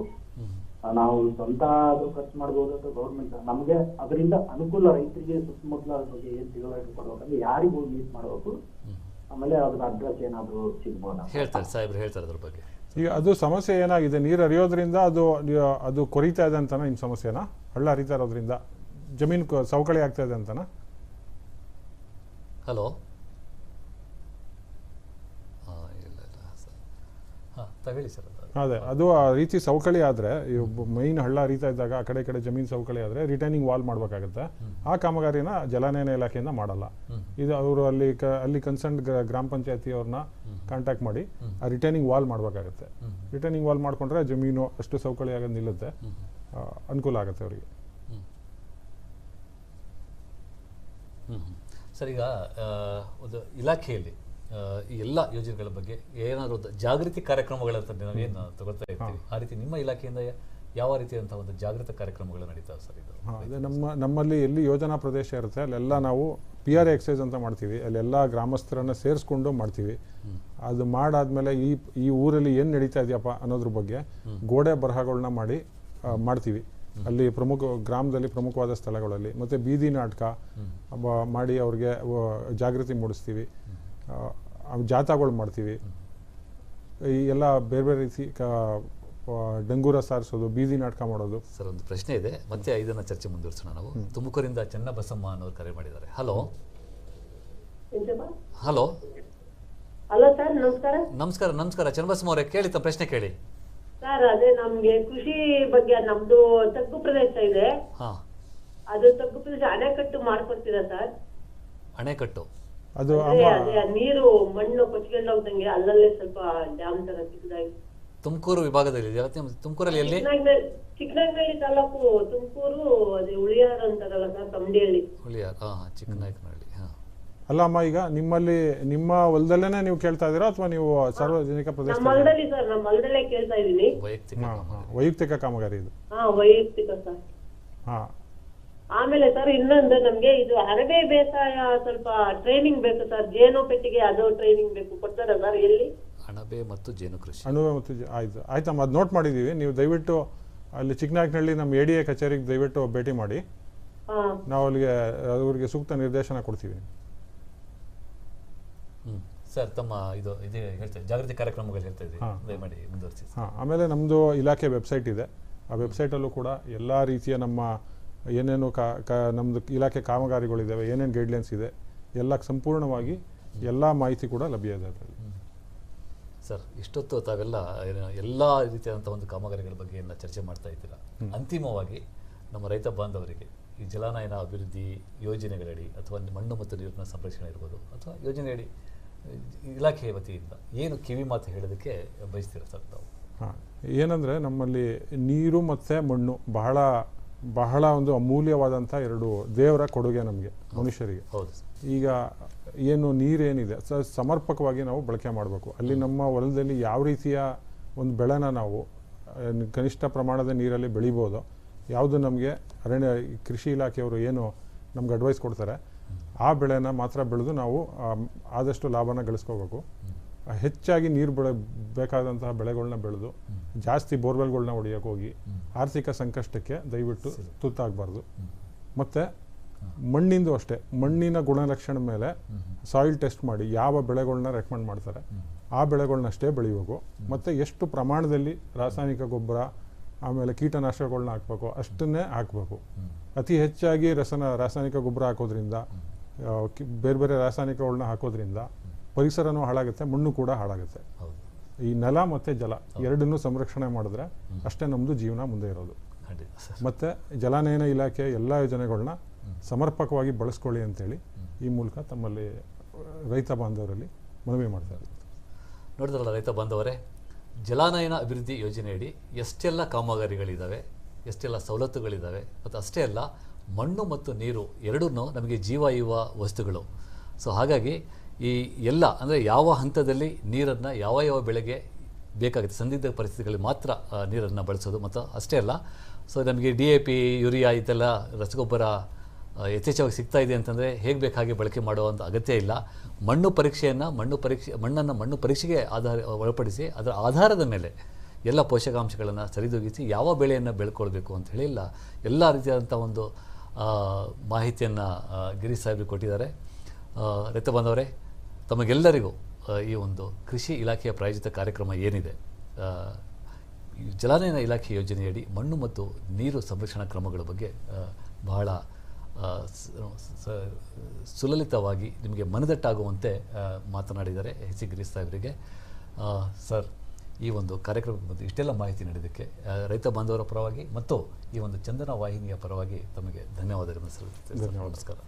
ನಾವು ಸ್ವಂತ ಆದ್ರೂ ಖರ್ಚು ಮಾಡ್ಬೋದು ಅಥವಾ ಗೌರ್ಮೆಂಟ್ ನಮ್ಗೆ ಅದರಿಂದ ಅನುಕೂಲ, ರೈತರಿಗೆ ಸುತ್ತಮುತ್ತಲ ಅದ್ರ ಬಗ್ಗೆ ಏನ್ ತಿಳುವಳಿಕೆ ಕೊಡ್ಬೇಕಂದ್ರೆ ಯಾರಿಗ ಹೋಗಿ ಮೀಟ್ ಮಾಡ್ಬೇಕು? ಆಮೇಲೆ ಅದ್ರ ಅಡ್ರೆಸ್ ಏನಾದ್ರು ಸಿಗ್ಬೋದಾ?
ಹೇಳ್ತಾರೆ ಸಾಹೇಬ್ರು, ಹೇಳ್ತಾರೆ ಅದ್ರ ಬಗ್ಗೆ.
ಈಗ ಅದು ಸಮಸ್ಯೆ ಏನಾಗಿದೆ, ನೀರು ಹರಿಯೋದ್ರಿಂದ ಅದು ಕೊರಿತಾ ಇದೆ ಅಂತನಾ ನಿಮ್ಮ ಸಮಸ್ಯೆನಾ? ಹಳ್ಳ ಹರಿತಾ ಇರೋದ್ರಿಂದ ಜಮೀನು ಸವಕಳಿ ಆಗ್ತಾ ಇದೆ ಅಂತನಾ?
ಹಲೋ. ಹೇಳಿ ಸರ್.
ಅದೇ, ಅದು ಆ ರೀತಿ ಸವಕಳಿ ಆದರೆ, ಮೈನ್ ಹಳ್ಳ ಹರಿತಾ ಇದ್ದಾಗ ಆ ಕಡೆ ಜಮೀನು ಸವಕಳಿ ಆದರೆ ರಿಟೈನಿಂಗ್ ವಾಲ್ ಮಾಡಬೇಕಾಗುತ್ತೆ. ಆ ಕಾಮಗಾರಿನ ಜಲಾನಯನ ಇಲಾಖೆಯಿಂದ ಮಾಡಲ್ಲ. ಇದು ಅವರು ಅಲ್ಲಿ ಕನ್ಸರ್ನ್ ಗ್ರಾಮ ಪಂಚಾಯತಿ ಅವ್ರನ್ನ ಕಾಂಟ್ಯಾಕ್ಟ್ ಮಾಡಿ ಆ ರಿಟೈನಿಂಗ್ ವಾಲ್ ಮಾಡಬೇಕಾಗುತ್ತೆ. ರಿಟೈನಿಂಗ್ ವಾಲ್ ಮಾಡ್ಕೊಂಡ್ರೆ ಜಮೀನು ಅಷ್ಟು ಸವಕಳಿ ಆಗೋದು ನಿಲ್ಲುತ್ತೆ, ಅನುಕೂಲ ಆಗುತ್ತೆ ಅವರಿಗೆ.
ಸರ್, ಈಗ ಒಂದು ಇಲಾಖೆಯಲ್ಲಿ ಈ ಎಲ್ಲ ಯೋಜನೆಗಳ ಬಗ್ಗೆ ಏನಾದರೂ ಜಾಗೃತಿ ಕಾರ್ಯಕ್ರಮಗಳಂತ ನಾವೇನು ತಗೊಳ್ತಾ ಇರ್ತೀವಿ, ಆ ರೀತಿ ನಿಮ್ಮ ಇಲಾಖೆಯಿಂದ ಯಾವ ರೀತಿಯಾದಂಥ ಒಂದು ಜಾಗೃತ ಕಾರ್ಯಕ್ರಮಗಳು ನಡೀತಾವೆ ಸರ್ ಇದು?
ಅದೇ ನಮ್ಮಲ್ಲಿ ಎಲ್ಲಿ ಯೋಜನಾ ಪ್ರದೇಶ ಇರುತ್ತೆ ಅಲ್ಲೆಲ್ಲ ನಾವು PRA ಎಕ್ಸೈಸ್ ಅಂತ ಮಾಡ್ತೀವಿ. ಅಲ್ಲೆಲ್ಲ ಗ್ರಾಮಸ್ಥರನ್ನು ಸೇರಿಸ್ಕೊಂಡು ಮಾಡ್ತೀವಿ. ಅದು ಮಾಡಾದ್ಮೇಲೆ ಈ ಊರಲ್ಲಿ ಏನು ನಡೀತಾ ಇದೆಯಪ್ಪ ಅನ್ನೋದ್ರ ಬಗ್ಗೆ ಗೋಡೆ ಬರಹಗಳನ್ನ ಮಾಡ್ತೀವಿ. ಅಲ್ಲಿ ಗ್ರಾಮದಲ್ಲಿ ಪ್ರಮುಖವಾದ ಸ್ಥಳಗಳಲ್ಲಿ ಮತ್ತು ಬೀದಿ ನಾಟಕ ಮಾಡಿ ಅವ್ರಿಗೆ ಜಾಗೃತಿ ಮೂಡಿಸ್ತೀವಿ. ಜಾಥಾಗಳು ಮಾಡ್ತೀವಿ. ಈ ಎಲ್ಲ ಬೇರೆ ಬೇರೆ ರೀತಿ ಡಂಗೂರ ಸಾರಿಸೋದು, ಬೀದಿ ನಾಟಕ ಮಾಡೋದು.
ಸರ್, ಒಂದು ಪ್ರಶ್ನೆ ಇದೆ, ಮತ್ತೆ ಇದನ್ನ ಚರ್ಚೆ ಮುಂದುವರಿಸೋಣ ನಾವು. ತುಮಕೂರಿಂದ ಚನ್ನಬಸಮ್ಮ ಅನ್ನೋರು ಕರೆ ಮಾಡಿದ್ದಾರೆ. ಹಲೋ ಹಲೋ
ಹಲೋ ಸರ್, ನಮಸ್ಕಾರ.
ನಮಸ್ಕಾರ ನಮಸ್ಕಾರ ಚನ್ನಬಸಮ್ಮ ಅವರೇ, ಕೇಳಿ ತಮ್ಮ ಪ್ರಶ್ನೆ ಕೇಳಿ.
ಸರ್, ಅದೇ ನಮ್ಗೆ ಕೃಷಿ ಬಗ್ಗೆ, ನಮ್ದು ತಗ್ಗು ಪ್ರದೇಶ ಇದೆ.
ಹಾ,
ಅದು ತಗ್ಗು ಪ್ರದೇಶ ಅಣೆಕಟ್ಟು ಮಾಡ್ಕೊಡ್ತೀರಾ ಸರ್?
ಅಣೆಕಟ್ಟು
ಅದು
ಅದೇ ನೀರು ಮಣ್ಣು ಕೊಚ್ಕೊಂಡು ಹೋಗ್ದಂಗೆ ಅಲ್ಲಲ್ಲೇ ಸ್ವಲ್ಪ ಡ್ಯಾಮ್ ತರ ಚಿಕ್ಕದಾಗಿ.
ತುಮಕೂರು ವಿಭಾಗದಲ್ಲಿ ಇದೆಯಾ? ತುಮಕೂರಲ್ಲಿ ಎಲ್ಲಿ?
ಚಿಕ್ಕನಾಗನಹಳ್ಳಿ ತಾಲೂಕು, ತುಮಕೂರು. ಅದೇ ಉಳಿಯಾರ ಅಂತಾರಲ್ಲ ಸರ್, ತಮ್ಮಡಿಹಳ್ಳಿ.
ಹುಳಿಯಾರ್, ಚಿಕ್ಕನಾಯಕನಹಳ್ಳಿ.
ಅಲ್ಲ ಅಮ್ಮ, ಈಗ ನಿಮ್ಮ ಹೊಲದಲ್ಲೇನೆ ನೀವು ಕೇಳ್ತಾ ಇದ್ದೀರಾ ಅಥವಾ ನೀವು ಸಾರ್ವಜನಿಕ ಪ್ರದೇಶ?
ನಮ್ಮ ಹೊಲದಲ್ಲಿ ಸರ್, ನಮ್ಮ ಹೊಲದಲ್ಲೇ ಕೇಳ್ತಾ ಇದೀನಿ.
ವೈಯಕ್ತಿಕ ಕಾಮಗಾರಿ ಇದು?
ವೈಯಕ್ತಿಕ ಸರ್. ಆಮೇಲೆ ಸರ್, ಇನ್ನೊಂದು ನಮ್ಗೆ ಇದು ಅಣಬೆ ಬೇಸಾಯ ಸ್ವಲ್ಪ ಟ್ರೈನಿಂಗ್ ಬೇಕು ಸರ್. ಜೇನು ಪೆಟ್ಟಿಗೆ ಅದು ಟ್ರೈನಿಂಗ್ ಬೇಕು, ಕೊಡ್ತಾರ ಸರ್? ಎಲ್ಲಿ?
ಅಣಬೆ ಮತ್ತು ಜೇನು ಕೃಷಿ.
ಆಯ್ತಮ್ಮ, ಅದು ನೋಟ್ ಮಾಡಿದ್ದೀವಿ. ನೀವು ದಯವಿಟ್ಟು ಅಲ್ಲಿ ಚಿಕ್ಕನಾಯಕನಹಳ್ಳಿ ನಮ್ಮ ADA ಕಚೇರಿಗೆ ದಯವಿಟ್ಟು ಭೇಟಿ ಮಾಡಿ. ನಾವು ಅವ್ರಿಗೆ ಸೂಕ್ತ ನಿರ್ದೇಶನ ಕೊಡ್ತೀವಿ.
ಸರ್, ತಮ್ಮ ಇದೇ ಹೇಳ್ತಾ ಜಾಗೃತಿ ಕಾರ್ಯಕ್ರಮಗಳು ಹೇಳ್ತಾ ಇದ್ದೀವಿ, ದಯಮಾಡಿ ಮುಂದುವರಿಸಿ.
ಆಮೇಲೆ ನಮ್ಮದು ಇಲಾಖೆ ವೆಬ್ಸೈಟ್ ಇದೆ. ಆ ವೆಬ್ಸೈಟಲ್ಲೂ ಕೂಡ ಎಲ್ಲ ರೀತಿಯ ನಮ್ಮ ಏನೇನು ನಮ್ಮದು ಇಲಾಖೆ ಕಾಮಗಾರಿಗಳಿದ್ದಾವೆ, ಏನೇನು ಗೈಡ್ಲೈನ್ಸ್ ಇದೆ, ಎಲ್ಲ ಸಂಪೂರ್ಣವಾಗಿ ಎಲ್ಲ ಮಾಹಿತಿ ಕೂಡ ಲಭ್ಯ ಇದೆ ಅದರಲ್ಲಿ.
ಸರ್, ಇಷ್ಟೊತ್ತು ತಾವೆಲ್ಲ ಎಲ್ಲ ರೀತಿಯಾದಂಥ ಒಂದು ಕಾಮಗಾರಿಗಳ ಬಗ್ಗೆ ಎಲ್ಲ ಚರ್ಚೆ ಮಾಡ್ತಾ ಇದ್ದೀರಾ. ಅಂತಿಮವಾಗಿ ನಮ್ಮ ರೈತ ಬಾಂಧವರಿಗೆ ಈ ಜಲಾನಯನ ಅಭಿವೃದ್ಧಿ ಯೋಜನೆಗಳಡಿ ಅಥವಾ ಮಣ್ಣು ಮತ್ತು ನೀರಿನ ಸಂರಕ್ಷಣೆ ಇರ್ಬೋದು ಅಥವಾ ಯೋಜನೆಯಡಿ ಇಲಾಖೆಯ ವತಿಯಿಂದ ಏನು ಕಿವಿ ಮಾತು ಹೇಳೋದಕ್ಕೆ ಬಯಸ್ತೀರಾ ಸರ್ ತಾವು?
ಏನಂದರೆ, ನಮ್ಮಲ್ಲಿ ನೀರು ಮತ್ತು ಮಣ್ಣು ಬಹಳ ಒಂದು ಅಮೂಲ್ಯವಾದಂಥ ಎರಡು ದೇವರ ಕೊಡುಗೆ ನಮಗೆ, ಮನುಷ್ಯರಿಗೆ.
ಹೌದು.
ಈಗ ಏನು ನೀರೇನಿದೆ ಸಮರ್ಪಕವಾಗಿ ನಾವು ಬಳಕೆ ಮಾಡಬೇಕು. ಅಲ್ಲಿ ನಮ್ಮ ಹೊಲದಲ್ಲಿ ಯಾವ ರೀತಿಯ ಒಂದು ಬೆಳೆನ ನಾವು ಕನಿಷ್ಠ ಪ್ರಮಾಣದ ನೀರಲ್ಲಿ ಬೆಳಿಬೋದು, ಯಾವುದು ನಮಗೆ ಕೃಷಿ ಇಲಾಖೆಯವರು ಏನು ನಮ್ಗೆ ಅಡ್ವೈಸ್ ಕೊಡ್ತಾರೆ ಆ ಬೆಳೆನ ಮಾತ್ರ ಬೆಳೆದು ನಾವು ಆದಷ್ಟು ಲಾಭನ ಗಳಿಸ್ಕೋಬೇಕು. ಹೆಚ್ಚಾಗಿ ನೀರು ಬೇಕಾದಂತಹ ಬೆಳೆಗಳನ್ನ ಬೆಳೆದು ಜಾಸ್ತಿ ಬೋರ್ವೆಲ್ಗಳನ್ನ ಹೊಡೆಯೋಕೆ ಹೋಗಿ ಆರ್ಥಿಕ ಸಂಕಷ್ಟಕ್ಕೆ ದಯವಿಟ್ಟು ತುತ್ತಾಗಬಾರ್ದು. ಮತ್ತು ಮಣ್ಣಿಂದು ಅಷ್ಟೇ, ಮಣ್ಣಿನ ಗುಣಲಕ್ಷಣ ಮೇಲೆ ಸಾಯಿಲ್ ಟೆಸ್ಟ್ ಮಾಡಿ ಯಾವ ಬೆಳೆಗಳನ್ನ ರೆಕಮೆಂಡ್ ಮಾಡ್ತಾರೆ ಆ ಬೆಳೆಗಳನ್ನಷ್ಟೇ ಬೆಳಿಬೇಕು. ಮತ್ತು ಎಷ್ಟು ಪ್ರಮಾಣದಲ್ಲಿ ರಾಸಾಯನಿಕ ಗೊಬ್ಬರ ಆಮೇಲೆ ಕೀಟನಾಶಕಗಳನ್ನ ಹಾಕಬೇಕು ಅಷ್ಟನ್ನೇ ಹಾಕಬೇಕು. ಅತಿ ಹೆಚ್ಚಾಗಿ ರಾಸಾಯನಿಕ ಗೊಬ್ಬರ ಹಾಕೋದ್ರಿಂದ, ಬೇರೆ ಬೇರೆ ರಾಸಾಯನಿಕಗಳನ್ನ ಹಾಕೋದ್ರಿಂದ ಪರಿಸರನೂ ಹಾಳಾಗುತ್ತೆ, ಮಣ್ಣು ಕೂಡ ಹಾಳಾಗುತ್ತೆ. ಈ ನೆಲ ಮತ್ತು ಜಲ ಎರಡನ್ನೂ ಸಂರಕ್ಷಣೆ ಮಾಡಿದ್ರೆ ಅಷ್ಟೇ ನಮ್ಮದು ಜೀವನ ಮುಂದೆ ಇರೋದು. ಮತ್ತು ಜಲಾನಯನ ಇಲಾಖೆ ಎಲ್ಲ ಯೋಜನೆಗಳನ್ನ ಸಮರ್ಪಕವಾಗಿ ಬಳಸ್ಕೊಳ್ಳಿ ಅಂತೇಳಿ ಈ ಮೂಲಕ ತಮ್ಮಲ್ಲಿ ರೈತ ಬಾಂಧವರಲ್ಲಿ ಮನವಿ ಮಾಡ್ತಾರೆ.
ನೋಡಿದ್ರಲ್ಲ ರೈತ ಬಾಂಧವರೇ, ಜಲಾನಯನ ಅಭಿವೃದ್ಧಿ ಯೋಜನೆಯಡಿ ಎಷ್ಟೆಲ್ಲ ಕಾಮಗಾರಿಗಳಿದ್ದಾವೆ, ಎಷ್ಟೆಲ್ಲ ಸವಲತ್ತುಗಳಿದ್ದಾವೆ, ಮತ್ತು ಅಷ್ಟೇ ಅಲ್ಲ ಮಣ್ಣು ಮತ್ತು ನೀರು ಎರಡೂ ನಮಗೆ ಜೀವ ಇರುವ ವಸ್ತುಗಳು. ಸೊ ಹಾಗಾಗಿ ಈ ಎಲ್ಲ ಅಂದರೆ ಯಾವ ಹಂತದಲ್ಲಿ ನೀರನ್ನು ಯಾವ ಬೆಳೆಗೆ ಬೇಕಾಗುತ್ತೆ, ಸಂದಿಗ್ಧ ಪರಿಸ್ಥಿತಿಗಳಲ್ಲಿ ಮಾತ್ರ ನೀರನ್ನು ಬಳಸೋದು. ಮತ್ತು ಅಷ್ಟೇ ಅಲ್ಲ, ಸೊ ನಮಗೆ DAP, ಯೂರಿಯಾ ಇದೆಲ್ಲ ರಸಗೊಬ್ಬರ ಯಥೇಚ್ಛವಾಗಿ ಸಿಗ್ತಾ ಇದೆ ಅಂತಂದರೆ ಹೇಗೆ ಬೇಕಾಗಿ ಬಳಕೆ ಮಾಡುವಂಥ ಅಗತ್ಯ ಇಲ್ಲ. ಮಣ್ಣು ಪರೀಕ್ಷೆಗೆ ಒಳಪಡಿಸಿ ಅದರ ಆಧಾರದ ಮೇಲೆ ಎಲ್ಲ ಪೋಷಕಾಂಶಗಳನ್ನು ಸರಿದೂಗಿಸಿ ಯಾವ ಬೆಳೆಯನ್ನು ಬೆಳ್ಕೊಳ್ಬೇಕು ಅಂತ ಹೇಳಿ ಎಲ್ಲ ರೀತಿಯಾದಂಥ ಒಂದು ಮಾಹಿತಿಯನ್ನು ಗಿರೀಶ್ ಸಾಹೇಬರು ಕೊಟ್ಟಿದ್ದಾರೆ. ರೈತ ಬಾಂಧವರೇ, ತಮಗೆಲ್ಲರಿಗೂ ಈ ಒಂದು ಕೃಷಿ ಇಲಾಖೆಯ ಪ್ರಾಯೋಜಿತ ಕಾರ್ಯಕ್ರಮ ಏನಿದೆ, ಜಲಾನಯನ ಇಲಾಖೆ ಯೋಜನೆಯಡಿ ಮಣ್ಣು ಮತ್ತು ನೀರು ಸಂರಕ್ಷಣಾ ಕ್ರಮಗಳ ಬಗ್ಗೆ ಬಹಳ ಸುಲಲಿತವಾಗಿ ನಿಮಗೆ ಮನದಟ್ಟಾಗುವಂತೆ ಮಾತನಾಡಿದ್ದಾರೆ HC ಗಿರೀಶ್ ಸಾಹೇಬರಿಗೆ. ಸರ್, ಈ ಒಂದು ಕಾರ್ಯಕ್ರಮಕ್ಕೆ ಬಂದು ಇಷ್ಟೆಲ್ಲ ಮಾಹಿತಿ ನೀಡಿದ್ದಕ್ಕೆ ರೈತ ಬಾಂಧವರ ಪರವಾಗಿ ಮತ್ತು ಈ ಒಂದು ಚಂದನ ವಾಹಿನಿಯ ಪರವಾಗಿ ತಮಗೆ ಧನ್ಯವಾದಗಳನ್ನು ಸಲ್ಲಿಸುತ್ತೇನೆ. ನಮಸ್ಕಾರ.